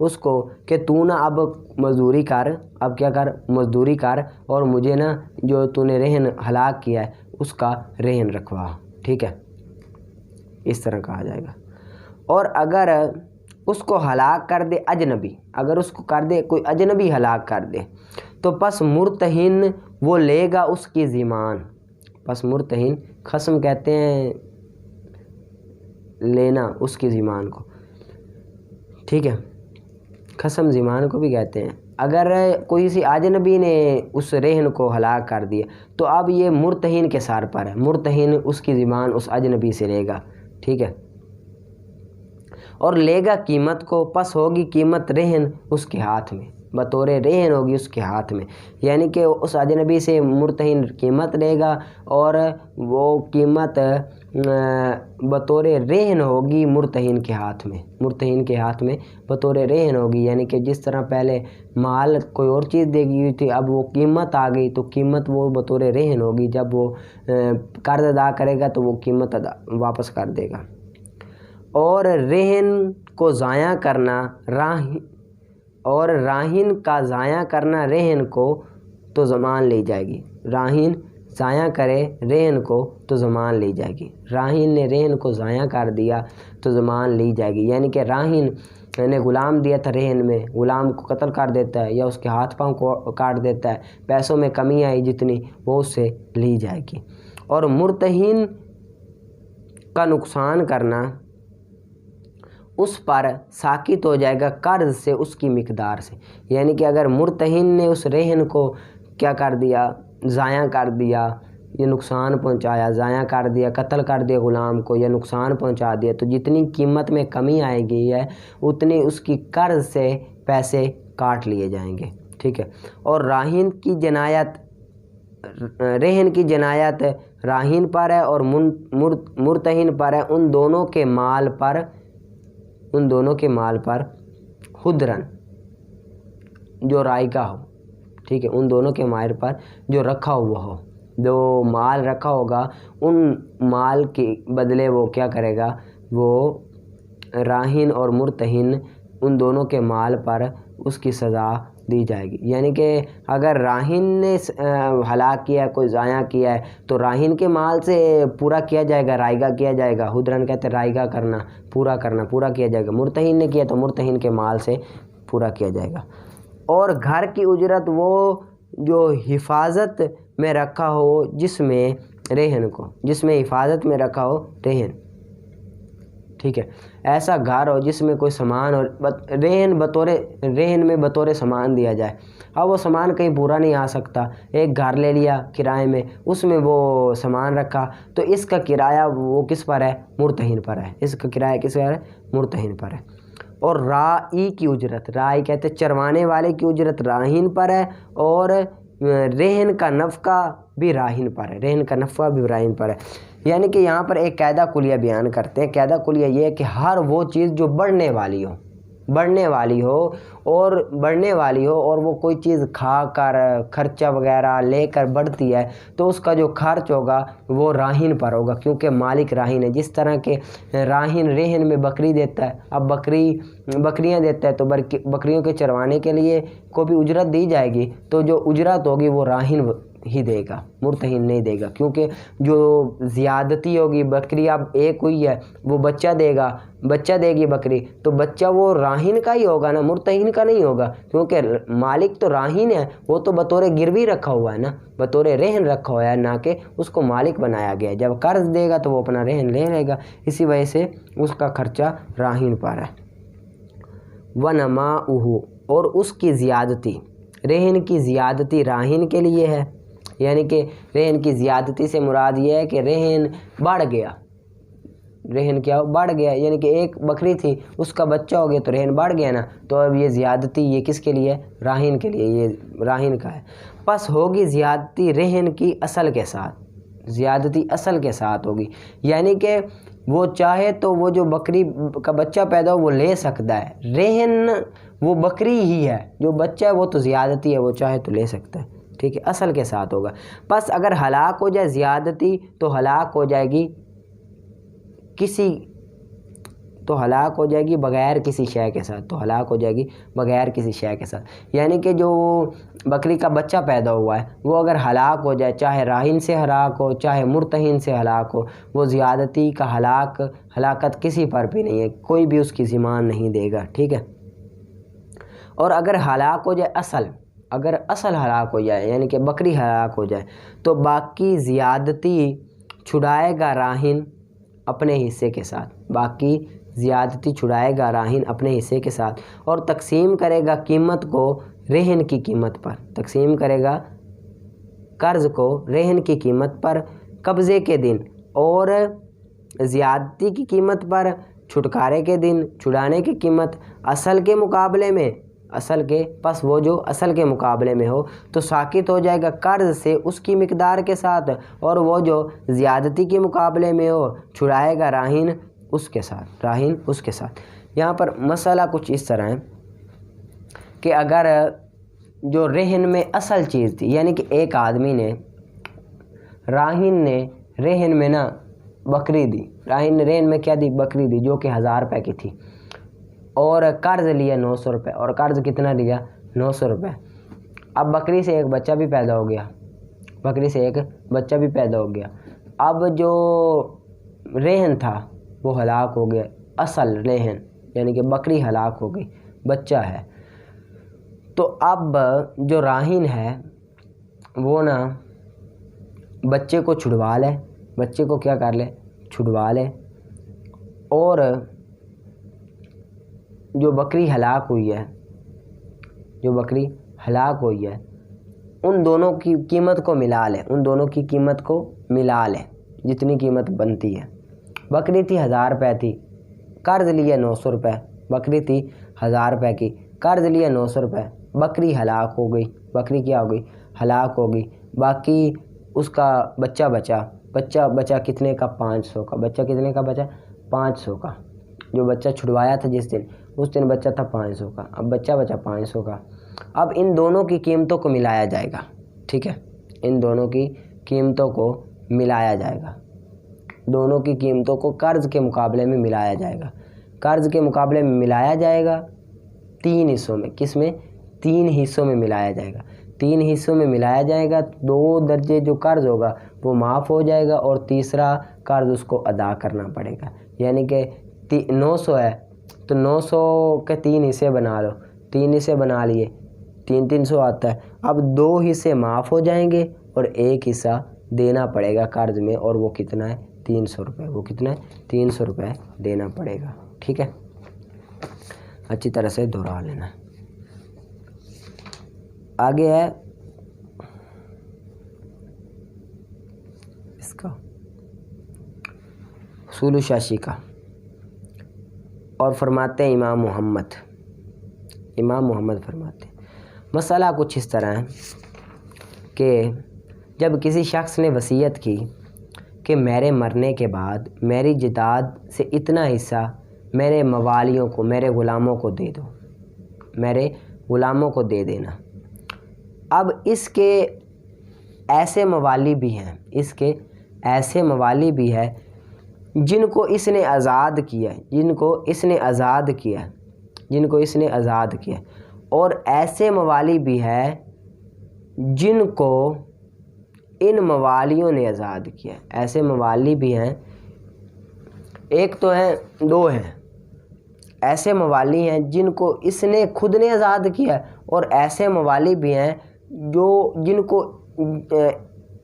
اس کو کہ تو نا اب مزدوری کر، اب کیا کر، مزدوری کر، اور مجھے نا جو تو نے رہن ہلاک کیا ہے اس کا رہن رکھوا، ٹھیک ہے، اس طرح کہا جائے گا۔ اور اگر اس کو ہلاک کر دے اجنبی، اگر اس کو کر دے کوئی اجنبی ہلاک کر دے تو پس مرتہن وہ لے گا اس کی ضمان، پس مرتہن خصم کہتے ہیں لینا اس کی ضمان کو، ٹھیک ہے، خصم ضمان کو بھی کہتے ہیں۔ اگر کوئی سی اجنبی نے اس رہن کو ہلاک کر دیا تو اب یہ مرتہن کے سر پر ہے، مرتہن اس کی ضمان اس اجنبی سے لے گا، ٹھیک ہے، اور لے گا قیمت کو، پس ہوگی قیمت رہن اس کے ہاتھ میں، بطور رہن ہوگی اس کے ہاتھ میں، یعنی کہ اس اجنبی سے مرتہن قیمت لے گا اور وہ قیمت بطور رہن ہوگی مرتہن کے ہاتھ میں، مرتہن کے ہاتھ میں بطور رہن ہوگی، یعنی کہ جس طرح پہلے مال کوئی اور چیز دے گی ہوئی تھی، اب وہ قیمت آ گئی تو قیمت وہ بطور رہن ہوگی، جب وہ قرض ادا کرے گا تو وہ قیمت واپس کر دے گا۔ اور رہن کو ضائع کرنا اور راہن کا ضائع کرنا رہن کو تو ضمان لی جائے گی، راہن ضائع کرے رہن کو تو ضمان لی جائے گی، راہن نے رہن کو ضائع کر دیا تو ضمان لی جائے گی، یعنی کہ راہن نے غلام دیا تھا رہن میں، غلام کو قتل کر دیتا ہے یا اس کے ہاتھ پاؤں کو کاٹ دیتا ہے، پیسوں میں کمی آئی جتنی وہ اس سے لی جائے گی۔ اور مرتہن کا نقصان کرنا اس پر ساقط ہو جائے گا قرض سے اس کی مقدار سے، یعنی کہ اگر مرتہن نے اس رہن کو کیا کر دیا، ضائع کر دیا، یہ نقصان پہنچایا، ضائع کر دیا، قتل کر دیا غلام کو یا نقصان پہنچا دیا، تو جتنی قیمت میں کمی آئے گی ہے اتنی اس کی قرض سے پیسے کاٹ لیے جائیں گے، ٹھیک ہے۔ اور راہن کی جنایت، رہن کی جنایت راہن پر ہے اور مرتہن پر ہے، ان دونوں کے مال پر خدرن جو رائگہ ہو، ٹھیک ہے، ان دونوں کے مال پر جو رکھا ہوا ہو، جو مال رکھا ہوگا ان مال کے بدلے وہ کیا کرے گا، وہ راہن اور مرتہن ان دونوں کے مال پر اس کی سزا دی جائے گی، یعنی کہ اگر راہن نے ہلاک کیا ہے، کوئی ضائع کیا ہے تو راہن کے مال سے پورا کیا جائے گا، رائگہ کیا جائے گا، حدرن کہتے ہیں رائگہ کرنا، پورا کیا جائے گا، مرتہن نے کیا تو مرتہن کے مال سے پورا کیا جائے گا۔ اور گھر کی اجرت وہ جو حفاظت میں رکھا ہو جس میں حفاظت میں رکھا ہو رہن، ٹھیک ہے، ایسا گھر ہو جس میں کوئی سامان ہو، رہن میں بطور سامان دیا جائے، اب وہ سامان کہیں پورا نہیں آ سکتا، ایک گھر لے لیا کرائے میں، اس میں وہ سامان رکھا تو اس کا کرایہ وہ کس پر ہے، مرتہن پر ہے، اس کا کرایہ کس پر ہے، مرتہن پر ہے۔ اور رائی کی اجرت، رائی کہتے ہیں چروانے والے کی اجرت راہن پر ہے، اور رہن کا نفقہ بھی راہن پر ہے، یعنی کہ یہاں پر ایک قاعدہ کلیہ بیان کرتے ہیں۔ قاعدہ کلیہ یہ ہے کہ ہر وہ چیز جو بڑھنے والی ہو اور وہ کوئی چیز کھا کر خرچہ وغیرہ لے کر بڑھتی ہے تو اس کا جو خرچ ہوگا وہ راہن پر ہوگا، کیونکہ مالک راہن ہے۔ جس طرح کہ راہن رہن میں بکری دیتا ہے، اب بکریاں دیتا ہے تو بکریوں کے چروانے کے لیے کو بھی اجرت دی جائے گی، تو جو اجرت ہوگی وہ راہن ہی دے گا، مرتہن نہیں دے گا، کیونکہ جو زیادتی ہوگی، بکری اب ایک ہوئی ہے وہ بچہ دے گی بکری، تو بچہ وہ راہن کا ہی ہوگا نا، مرتہن کا نہیں ہوگا، کیونکہ مالک تو راہن ہے، وہ تو بطور گروی رکھا ہوا ہے نا، بطور رہن رکھا ہوا ہے، نہ کہ اس کو مالک بنایا گیا ہے۔ جب قرض دے گا تو وہ اپنا رہن لے لے گا، اسی وجہ سے اس کا خرچہ راہن پر ہے۔ وَنَمَاؤُهُ، اور اس کی زیادتی، رہن کی زیادتی راہن کے لیے ہے، یعنی کہ رہن کی زیادتی سے مراد یہ ہے کہ رہن بڑھ گیا، یعنی کہ ایک بکری تھی اس کا بچہ ہو گیا تو رہن بڑھ گیا نا، تو اب یہ زیادتی یہ کس کے لیے، راہن کے لیے، یہ راہن کا ہے۔ پس ہوگی زیادتی رہن کی اصل کے ساتھ ہوگی، یعنی کہ وہ چاہے تو وہ جو بکری کا بچہ پیدا ہو وہ لے سکتا ہے، رہن وہ بکری ہی ہے، جو بچہ ہے وہ تو زیادتی ہے، وہ چاہے تو لے سکتا ہے، ٹھیک ہے، اصل کے ساتھ ہوگا۔ پس اگر ہلاک ہو جائے زیادتی تو ہلاک ہو جائے گی تو ہلاک ہو جائے گی بغیر کسی شے کے ساتھ، تو ہلاک ہو جائے گی بغیر کسی شے کے ساتھ، یعنی کہ جو بکری کا بچہ پیدا ہوا ہے وہ اگر ہلاک ہو جائے، چاہے راہن سے ہلاک ہو چاہے مرتہن سے ہلاک ہو، وہ زیادتی کا ہلاکت کسی پر بھی نہیں ہے، کوئی بھی اس کی ضمان نہیں دے گا، ٹھیک ہے۔ اور اگر ہلاک ہو جائے اگر اصل ہلاک ہو جائے یعنی کہ بکری ہلاک ہو جائے، تو باقی زیادتی چھڑائے گا راہن اپنے حصے کے ساتھ، باقی زیادتی چھڑائے گا راہن اپنے حصے کے ساتھ، اور تقسیم کرے گا قیمت کو رہن کی قیمت پر، تقسیم کرے گا قرض کو رہن کی قیمت پر قبضے کے دن، اور زیادتی کی قیمت پر چھٹکارے کے دن، چھڑانے کی قیمت اصل کے مقابلے میں، پس وہ جو اصل کے مقابلے میں ہو تو ساقط ہو جائے گا قرض سے اس کی مقدار کے ساتھ، اور وہ جو زیادتی کے مقابلے میں ہو چھڑائے گا راہن اس کے ساتھ۔ یہاں پر مسئلہ کچھ اس طرح ہے کہ اگر جو رہن میں اصل چیز تھی، یعنی کہ ایک آدمی نے راہن نے رہن میں بکری دی، رہن میں کیا دی؟ بکری دی، جو کہ 1000 روپے کی تھی، اور قرض لیا 900 روپے، اور قرض کتنا لیا؟ 900 روپے۔ اب بکری سے ایک بچہ بھی پیدا ہو گیا، اب جو رہن تھا وہ ہلاک ہو گیا، اصل رہن یعنی کہ بکری ہلاک ہو گئی، بچہ ہے، تو اب جو راہن ہے وہ بچے کو چھڑوا لے، بچے کو کیا کر لے؟ چھڑوا لے، اور جو بکری ہلاک ہوئی ہے ان دونوں کی قیمت کو ملا لے، جتنی قیمت بنتی ہے۔ بکری تھی 1000 روپے تھی، قرض لیا 900 روپے، بکری تھی 1000 روپے کی، قرض لیا 900 روپے، بکری ہلاک ہو گئی، بکری کیا ہو گئی؟ ہلاک ہو گئی، باقی اس کا بچہ بچا کتنے کا؟ 500 کا، بچہ کتنے کا بچا؟ 500 کا، جو بچہ چھڑوایا تھا اس دن بچہ تھا 500 کا، اب بچہ بچا 500 کا۔ اب ان دونوں کی قیمتوں کو ملایا جائے گا، ٹھیک ہے، ان دونوں کی قیمتوں کو ملایا جائے گا، دونوں کی قیمتوں کو قرض کے مقابلے میں ملایا جائے گا، قرض کے مقابلے میں ملایا جائے گا 3 حصوں میں، کس میں؟ 3 حصوں میں ملایا جائے گا، 3 حصوں میں ملایا جائے گا، 2 درجے جو قرض ہوگا وہ معاف ہو جائے گا، اور تیسرا قرض اس کو ادا کرنا پڑے گا، یعنی کہ 900 ہے تو 900 کے 3 حصے بنا لو، 3 حصے بنا لیے، 300 آتا ہے، اب 2 حصے معاف ہو جائیں گے اور 1 حصہ دینا پڑے گا قرض میں، اور وہ کتنا ہے؟ 300 روپے، وہ کتنا ہے؟ 300 روپے دینا پڑے گا، ٹھیک ہے، اچھی طرح سے دہرا لینا۔ آگے ہے اس کا اصول شاشی کا، اور فرماتے ہیں امام محمد فرماتے ہیں مسئلہ کچھ اس طرح ہے کہ جب کسی شخص نے وصیت کی کہ میرے مرنے کے بعد میری جداد سے اتنا حصہ میرے موالیوں کو، میرے غلاموں کو دے دو، میرے غلاموں کو دے دینا، اب اس کے ایسے موالی بھی ہیں جن کو اس نے آزاد کیا ہے، اور ایسے موالی بھی ہیں جن کو ان موالیوں نے آزاد کیا ہے، ایسے موالی بھی ہیں، ایک تو ہیں، 2 ہیں، ایسے موالی ہیں جن کو اس نے خود نے آزاد کیا، اور ایسے موالی بھی ہیں جن کو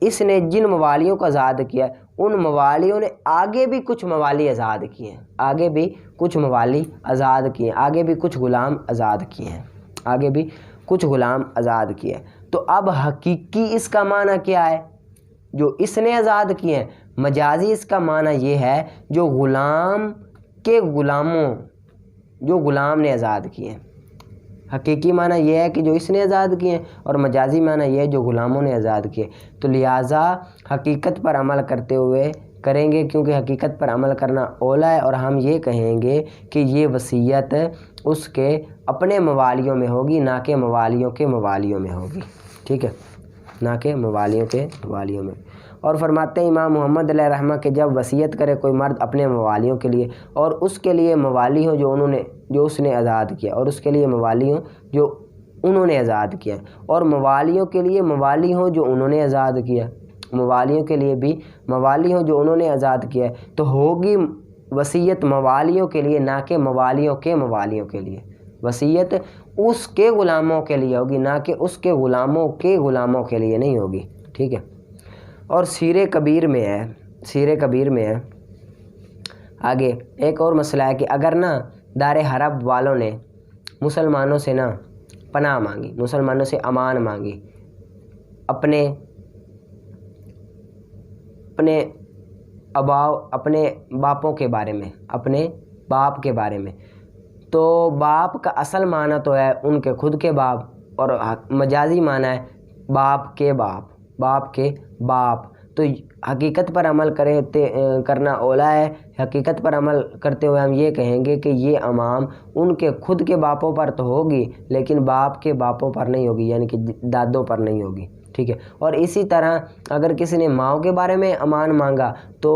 اس نے جن موالیوں کو آزاد کیا ان موالیوں نے آگے بھی کچھ موالی آزاد کیے ہیں، آگے بھی کچھ غلام آزاد کیے ہیں، تو اب حقیقی اس کا معنی کیا ہے؟ جو اس نے آزاد کیے ہیں، مجازی اس کا معنی یہ ہے جو غلام نے آزاد کیے ہیں، حقیقی معنی یہ ہے کہ جو اس نے آزاد کیے ہیں، اور مجازی معنی یہ ہے جو غلاموں نے آزاد کیے، تو لہٰذا حقیقت پر عمل کرتے ہوئے کریں گے، کیونکہ حقیقت پر عمل کرنا اولا ہے، اور ہم یہ کہیں گے کہ یہ وصیت اس کے اپنے موالیوں میں ہوگی، نہ کہ موالیوں کے موالیوں میں ہوگی، ٹھیک ہے، نہ کہ موالیوں کے موالیوں میں، اور فرماتے ہیں امام محمد علیہ رحمہ کہ جب وصیت کرے کوئی مرد اپنے موالیوں کے لیے اور اس کے لیے موالی ہوں جو اس نے آزاد کیا، اور اس کے لیے موالی ہوں جو انہوں نے آزاد کیا، اور موالیوں کے لیے موالی ہوں جو انہوں نے آزاد کیا، موالیوں کے لیے بھی موالی ہوں جو انہوں نے آزاد کیا، تو ہوگی وصیت موالیوں کے لیے، نہ کہ موالیوں کے لیے۔ وصیت اس کے غلاموں کے لیے ہوگی، نہ کہ اس کے غلاموں کے لیے نہیں ہوگی، ٹھیک ہے۔ اور سیر کبیر میں ہے آگے ایک اور مسئلہ ہے کہ اگر نا دار حرب والوں نے مسلمانوں سے نا پناہ مانگی، مسلمانوں سے امان مانگی اپنے باپوں کے بارے میں، اپنے باپ کے بارے میں، تو باپ کا اصل معنی تو ہے ان کے خود کے باپ، اور مجازی معنی ہے باپ کے باپ، تو حقیقت پر عمل کرنا اولا ہے۔ حقیقت پر عمل کرتے ہوئے ہم یہ کہیں گے کہ یہ امام ان کے خود کے باپوں پر تو ہوگی لیکن باپ کے باپوں پر نہیں ہوگی، یعنی کہ دادوں پر نہیں ہوگی، ٹھیک ہے۔ اور اسی طرح اگر کسی نے ماؤں کے بارے میں امان مانگا تو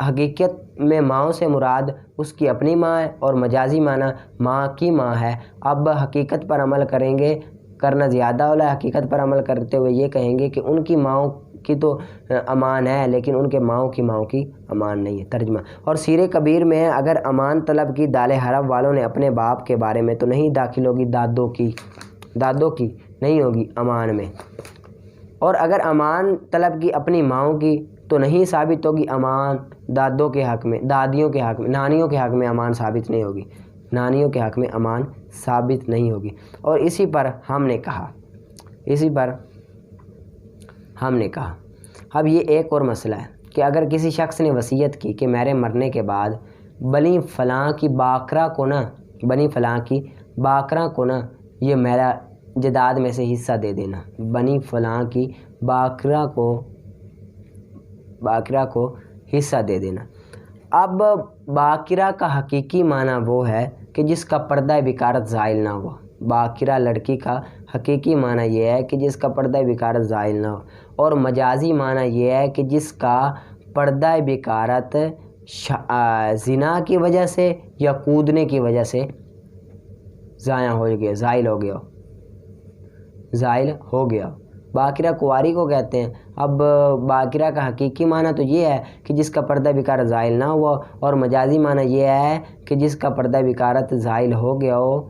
حقیقت میں ماؤں سے مراد اس کی اپنی ماں ہے، اور مجازی معنی ماں کی ماں ہے۔ اب حقیقت پر عمل کرنا زیادہ اولا ہے۔ حقیقت پر عمل کرتے ہوئے یہ کہیں گے کہ ان کی ماؤں کی تو امان ہے لیکن ان کے ماؤں کی امان نہیں ہے۔ ترجمہ اور سیر کبیر میں ہے اگر امان طلب کی دال حرب والوں نے اپنے باپ کے بارے میں تو نہیں داخل ہوگی دادوں کی نہیں ہوگی امان میں، اور اگر امان طلب کی اپنی ماؤں کی تو نہیں ثابت ہوگی امان دادیوں کے حق میں، نانیوں کے حق میں امان ثابت نہیں ہوگی، نانیوں کے حق میں امان ثابت نہیں ہوگی۔ اور اسی پر ہم نے کہا اب یہ ایک اور مسئلہ ہے کہ اگر کسی شخص نے وصیت کی کہ میرے مرنے کے بعد بنی فلاں کی باکرہ کو نا یہ میرا جداد میں سے حصہ دے دینا، بنی فلاں کی باکرہ کو حصہ دے دینا۔ اب باکرہ کا حقیقی معنی وہ ہے کہ جس کا پردہ بکارت زائل نہ ہوا۔ باکرہ لڑکی کا حقیقی معنی یہ ہے کہ جس کا پردہ بکارت زائل نہ ہو، اور مجازی معنی یہ ہے کہ جس کا پردہ بکارت زنا کی وجہ سے یا کودنے کی وجہ سے زائل ہو گیا۔ باکرہ کواری کو کہتے ہیں۔ اب باکرہ کا حقیقی معنی تو یہ ہے کہ جس کا پردہ بکارت زائل نہ ہوا، اور مجازی معنی یہ ہے کہ جس کا پردہ بکارت زائل ہو گیا ہو،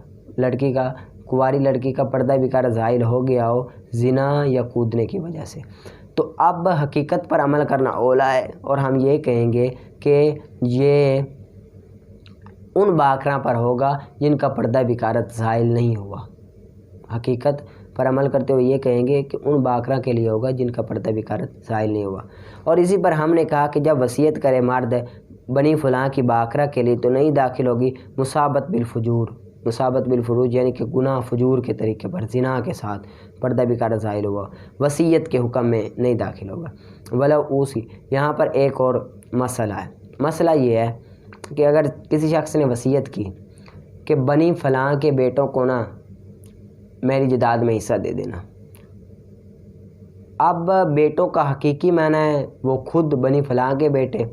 کواری لڑکی کا پردہ بکارت زائل ہو گیا ہو زنا یا کودنے کی وجہ سے۔ تو اب حقیقت پر عمل کرنا اولا ہے، اور ہم یہ کہیں گے کہ یہ ان باکراں پر ہوگا جن کا پردہ بکارت زائل نہیں ہوا۔ حقیقت پر عمل کرتے ہوئے یہ کہیں گے کہ ان باکراں کے لیے ہوگا جن کا پردہ بکارت زائل نہیں ہوا۔ اور اسی پر ہم نے کہا کہ جب وصیت کرے مرد بنی فلاں کی باکرہ کے لیے تو نہیں داخل ہوگی مصابت بالفروج، یعنی کہ گناہ فجور کے طریقے پر زنا کے ساتھ پردہ بکارت زائل ہوا، وصیت کے حکم میں نہیں داخل ہوگا۔ ولو اوسی، یہاں پر ایک اور مسئلہ ہے۔ مسئلہ یہ ہے کہ اگر کسی شخص نے وصیت کی کہ بنی فلاں کے بیٹوں کو نا میری جداد میں حصہ دے دینا، اب بیٹوں کا حقیقی معنی ہے وہ خود بنی فلاں کے بیٹے،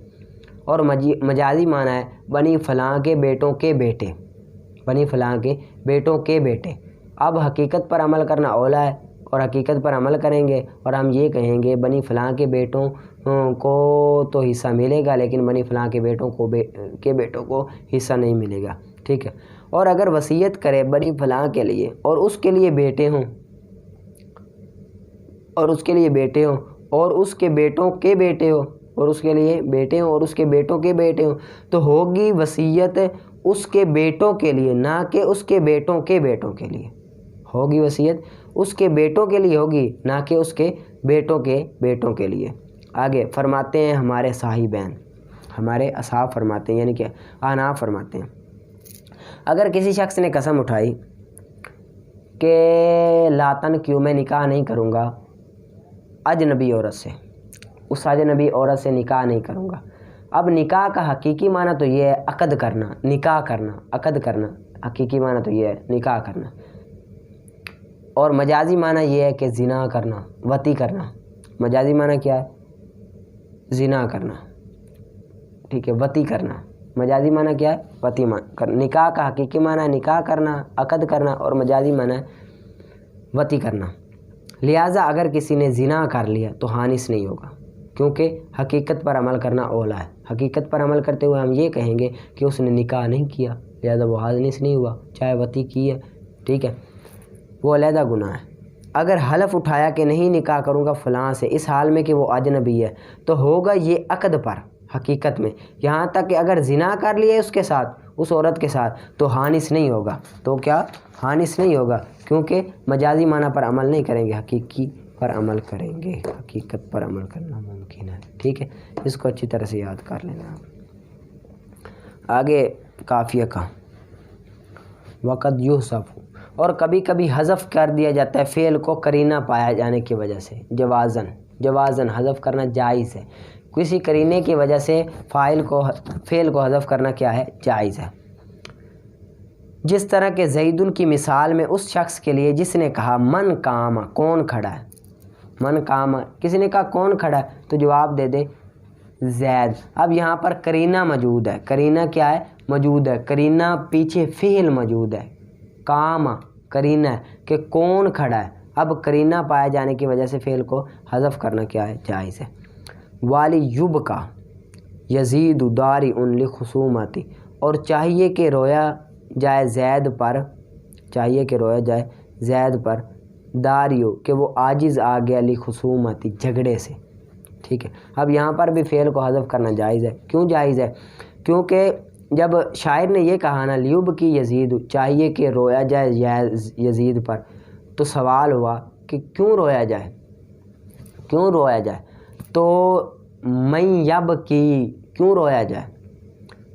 اور مجازی معنی ہے بنی فلاں کے بیٹوں کے بیٹے، بنی فلاں کے بیٹوں کے بیٹے۔ اب حقیقت پر عمل کرنا اولا ہے، اور حقیقت پر عمل کریں گے اور ہم یہ کہیں گے بنی فلاں کے بیٹوں کو تو حصہ ملے گا لیکن بنی فلاں کے بیٹوں کو حصہ نہیں ملے گا، ٹھیک ہے۔ اور اگر وصیت کرے بنی فلاں کے لیے اور اس کے لیے بیٹے ہوں اور اس کے کے بیٹوں کے بیٹے ہوں اور اس کے لیے بیٹے ہوں اور اس کے بیٹوں کے بیٹے ہوں، تو ہوگی وصیت اس کے بیٹوں کے لیے، نہ کہ اس کے بیٹوں کے بیٹوں کے لیے۔ ہوگی وصیت اس کے بیٹوں کے لیے ہوگی، نہ کہ اس کے بیٹوں کے بیٹوں کے لیے۔ آگے فرماتے ہیں ہمارے اصحاب فرماتے ہیں، یعنی کہ احناف فرماتے ہیں اگر کسی شخص نے قسم اٹھائی کہ لاتن کیوں میں نکاح نہیں کروں گا اجنبی عورت سے، اس اجنبی عورت سے نکاح نہیں کروں گا۔ اب نکاح کا حقیقی معنی تو یہ ہے عقد کرنا، عقد کرنا حقیقی معنی تو یہ ہے نکاح کرنا، اور مجازی معنی یہ ہے کہ زنا کرنا، وطی کرنا۔ مجازی معنی کیا ہے؟ زنا کرنا، ٹھیک ہے، وطی کرنا، مجازی معنی کیا ہے؟ وطی کرنا۔ نکاح کا حقیقی معنی ہے نکاح کرنا، عقد کرنا، اور مجازی معنی ہے وطی کرنا۔ لہٰذا اگر کسی نے زنا کر لیا تو حانث نہیں ہوگا، کیونکہ حقیقت پر عمل کرنا اولا ہے۔ حقیقت پر عمل کرتے ہوئے ہم یہ کہیں گے کہ اس نے نکاح نہیں کیا، لہٰذا وہ حانث نہیں ہوا، چاہے وطی کی ہے، ٹھیک ہے، وہ علیحدہ گناہ ہے۔ اگر حلف اٹھایا کہ نہیں نکاح کروں گا فلاں سے، اس حال میں کہ وہ اجنبی ہے، تو ہوگا یہ عقد پر حقیقت میں، یہاں تک کہ اگر زنا کر لیے اس کے ساتھ، اس عورت کے ساتھ، تو حانث نہیں ہوگا۔ تو کیا حانث نہیں ہوگا؟ کیونکہ مجازی معنی پر عمل نہیں کریں گے، حقیقی پر عمل کریں گے، حقیقت پر عمل کرنا ممکن ہے، ٹھیک ہے، اس کو اچھی طرح سے یاد کر لینا۔ آگے قافیہ کا وقت یحذف، اور کبھی کبھی حذف کر دیا جاتا ہے فعل کو قرینہ پایا جانے کی وجہ سے، جوازن حذف کرنا جائز ہے، کسی قرینے کی وجہ سے فعل کو حذف کرنا کیا ہے؟ جائز ہے۔ جس طرح کہ زیدن کی مثال میں اس شخص کے لیے جس نے کہا من قام، کون کھڑا ہے، من قام، کسی نے کہا کون کھڑا ہے تو جواب دے دے زید۔ اب یہاں پر قرینہ موجود ہے، قرینہ کیا ہے؟ موجود ہے، قرینہ پیچھے فعل موجود ہے، قام قرینہ ہے کہ کون کھڑا ہے، اب قرینہ پائے جانے کی وجہ سے فعل کو حذف کرنا کیا ہے؟ جائز ہے۔ والی یوب کا یزید داری ان لخصومتی، اور چاہیے کہ رویا جائے زید پر، چاہیے کہ رویا جائے زید پر، داریو کہ وہ عاجز آ گیا، لخصومتی جھگڑے سے، ٹھیک ہے۔ اب یہاں پر بھی فعل کو حذف کرنا جائز ہے۔ کیوں جائز ہے؟ کیونکہ جب شاعر نے یہ کہا نا لیوب کی یزید، چاہیے کہ رویا جائے یزید پر، تو سوال ہوا کہ کیوں رویا جائے، کیوں رویا جائے؟ تو میں یب کی، کیوں رویا جائے؟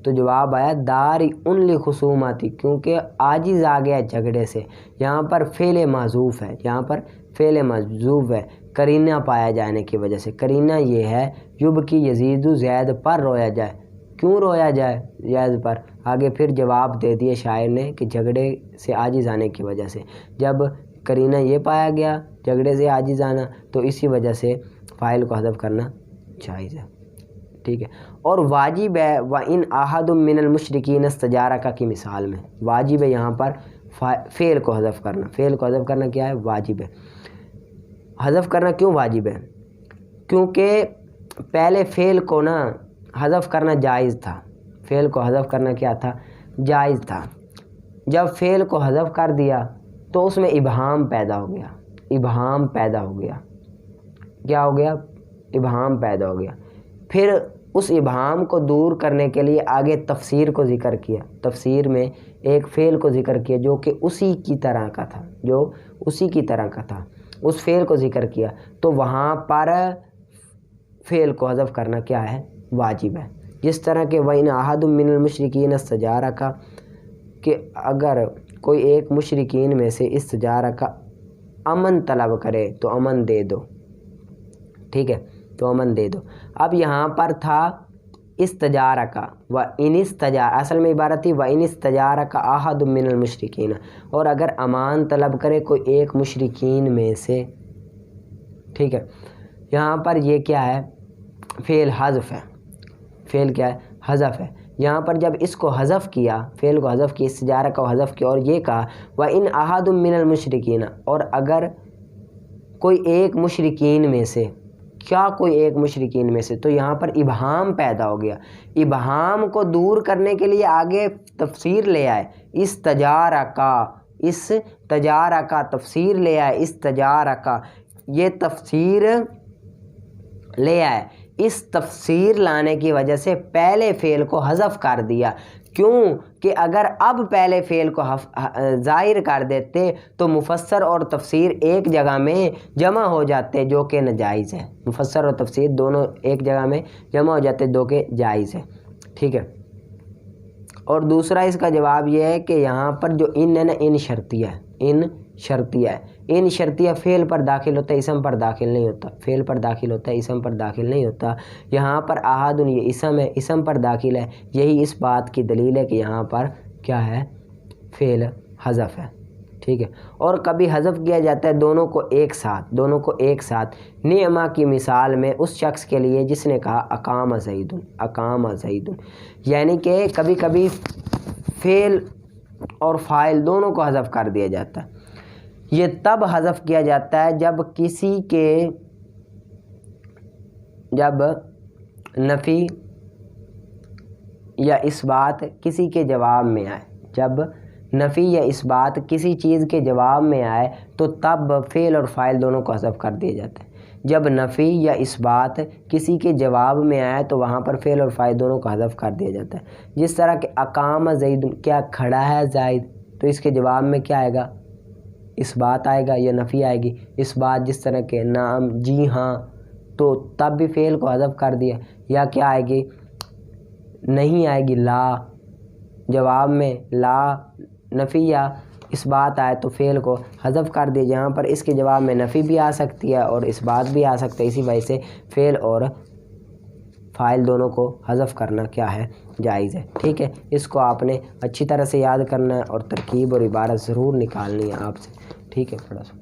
تو جواب آیا داری ان لخصوماتی، کیونکہ عاجز آ گیا جھگڑے سے۔ یہاں پر فعل معذوف ہے، یہاں پر فعل معذوف ہے قرینہ پایا جانے کی وجہ سے۔ قرینہ یہ ہے یب کی یزید زید پر رویا جائے، کیوں رویا جائے زید پر؟ آگے پھر جواب دے دیے شاعر نے کہ جھگڑے سے عاجز آنے کی وجہ سے۔ جب قرینہ یہ پایا گیا جھگڑے سے عاجز آنا، تو اسی وجہ سے فاعل کو حذف کرنا جائز ہے، ٹھیک ہے۔ اور واجب ہے وَإِنْ أَحَدٌ مِّنَ الْمُشْرِكِينَ اسْتَجَارَكَ کی مثال میں، واجب ہے یہاں پر فعل کو حذف کرنا، فعل کو حذف کرنا کیا ہے؟ واجب ہے۔ حذف کرنا کیوں واجب ہے؟ کیونکہ پہلے فعل کو نا حذف کرنا جائز تھا، فعل کو حذف کرنا کیا تھا؟ جائز تھا۔ جب فعل کو حذف کر دیا تو اس میں ابہام پیدا ہو گیا، ابہام پیدا ہو گیا، کیا ہو گیا؟ ابہام پیدا ہو گیا۔ پھر اس ابہام کو دور کرنے کے لیے آگے تفسیر کو ذکر کیا، تفسیر میں ایک فعل کو ذکر کیا جو کہ اسی کی طرح کا تھا، جو اسی کی طرح کا تھا، اس فعل کو ذکر کیا، تو وہاں پر فعل کو حذف کرنا کیا ہے؟ واجب ہے۔ جس طرح کہ وَإِنْ أَحَدٌ مِّنَ الْمُشْرِكِينَ اسْتَجَارَكَ، کہ اگر کوئی ایک مشرکین میں سے استجارہ کا امن طلب کرے تو امن دے دو، ٹھیک ہے، تو امن دے دو۔ اب یہاں پر تھا استجارہ کا وَإِنِ اسْتَجَارَ، اصل میں عبارت تھی وَإِنِ اسْتَجَارَكَ أَحَدٌ مِّنَ الْمُشْرِكِينَ، اور اگر امان طلب کرے کوئی ایک مشرکین میں سے، ٹھیک ہے۔ یہاں پر یہ کیا ہے؟ فعل حذف ہے، فعل کیا ہے؟ حذف ہے۔ یہاں پر جب اس کو حذف کیا، فعل کو حذف کیا، استجارہ کو حذف کیا، اور یہ کہا وَإِنْ أَحَدٌ مِّنَ الْمُشْرِكِينَ، اور اگر کوئی ایک مشرکین میں سے، کیا کوئی ایک مشرکین میں سے، تو یہاں پر ابہام پیدا ہو گیا۔ ابہام کو دور کرنے کے لیے آگے تفسیر لے آئے، استجارہ کا، استجارہ کا تفسیر لے آئے، استجارہ کا یہ تفسیر لے آئے۔ اس تفسیر لانے کی وجہ سے پہلے فعل کو حذف کر دیا، کیوں کہ اگر اب پہلے فعل کو ظاہر کر دیتے تو مفسر اور تفسیر ایک جگہ میں جمع ہو جاتے، جو کہ ناجائز ہے۔ مفسر اور تفسیر دونوں ایک جگہ میں جمع ہو جاتے، جو کہ جائز ہے، ٹھیک ہے۔ اور دوسرا اس کا جواب یہ ہے کہ یہاں پر جو ان ہے نا، ان شرطیہ ہے، ان شرطیہ ہے، ان شرطیہ فعل پر داخل ہوتا ہے، اسم پر داخل نہیں ہوتا، فعل پر داخل ہوتا ہے، اسم پر داخل نہیں ہوتا۔ یہاں پر احد یہ اسم ہے، اسم پر داخل ہے، یہی اس بات کی دلیل ہے کہ یہاں پر کیا ہے؟ فعل حذف ہے، ٹھیک ہے، اور کبھی حذف کیا جاتا ہے دونوں کو ایک ساتھ نعمہ کی مثال میں اس شخص کے لیے جس نے کہا اقام زید، یعنی کہ کبھی کبھی فعل اور فاعل دونوں کو حذف کر دیا جاتا ہے۔ یہ تب حذف کیا جاتا ہے جب نفی یا اثبات کسی کے جواب میں آئے، جب نفی یا اثبات کسی چیز کے جواب میں آئے تو تب فعل اور فاعل دونوں کو حذف کر دیا جاتا ہے۔ جب نفی یا اثبات کسی کے جواب میں آئے تو وہاں پر فعل اور فاعل دونوں کو حذف کر دیا جاتا ہے، جس طرح کہ اقام زید، کیا کھڑا ہے زید، تو اس کے جواب میں کیا آئے گا؟ اثبات آئے گا یا نفی آئے گی؟ اثبات، جس طرح کہ نعم، جی ہاں، تو تب بھی فعل کو حذف کر دیا۔ یا کیا آئے گی؟ نہیں آئے گی لا، جواب میں لا نفی یا اثبات آئے تو فعل کو حذف کر دیا۔ جہاں پر اس کے جواب میں نفی بھی آ سکتی ہے اور اثبات بھی آ سکتا ہے، اسی وجہ سے فعل اور فاعل دونوں کو حذف کرنا کیا ہے؟ جائز ہے۔ ٹھیک ہے، اس کو آپ نے اچھی طرح سے یاد کرنا ہے اور ترکیب اور عبارت ضرور نکالنی ہے آپ سے۔ ٹھیک ہے، تھوڑا سا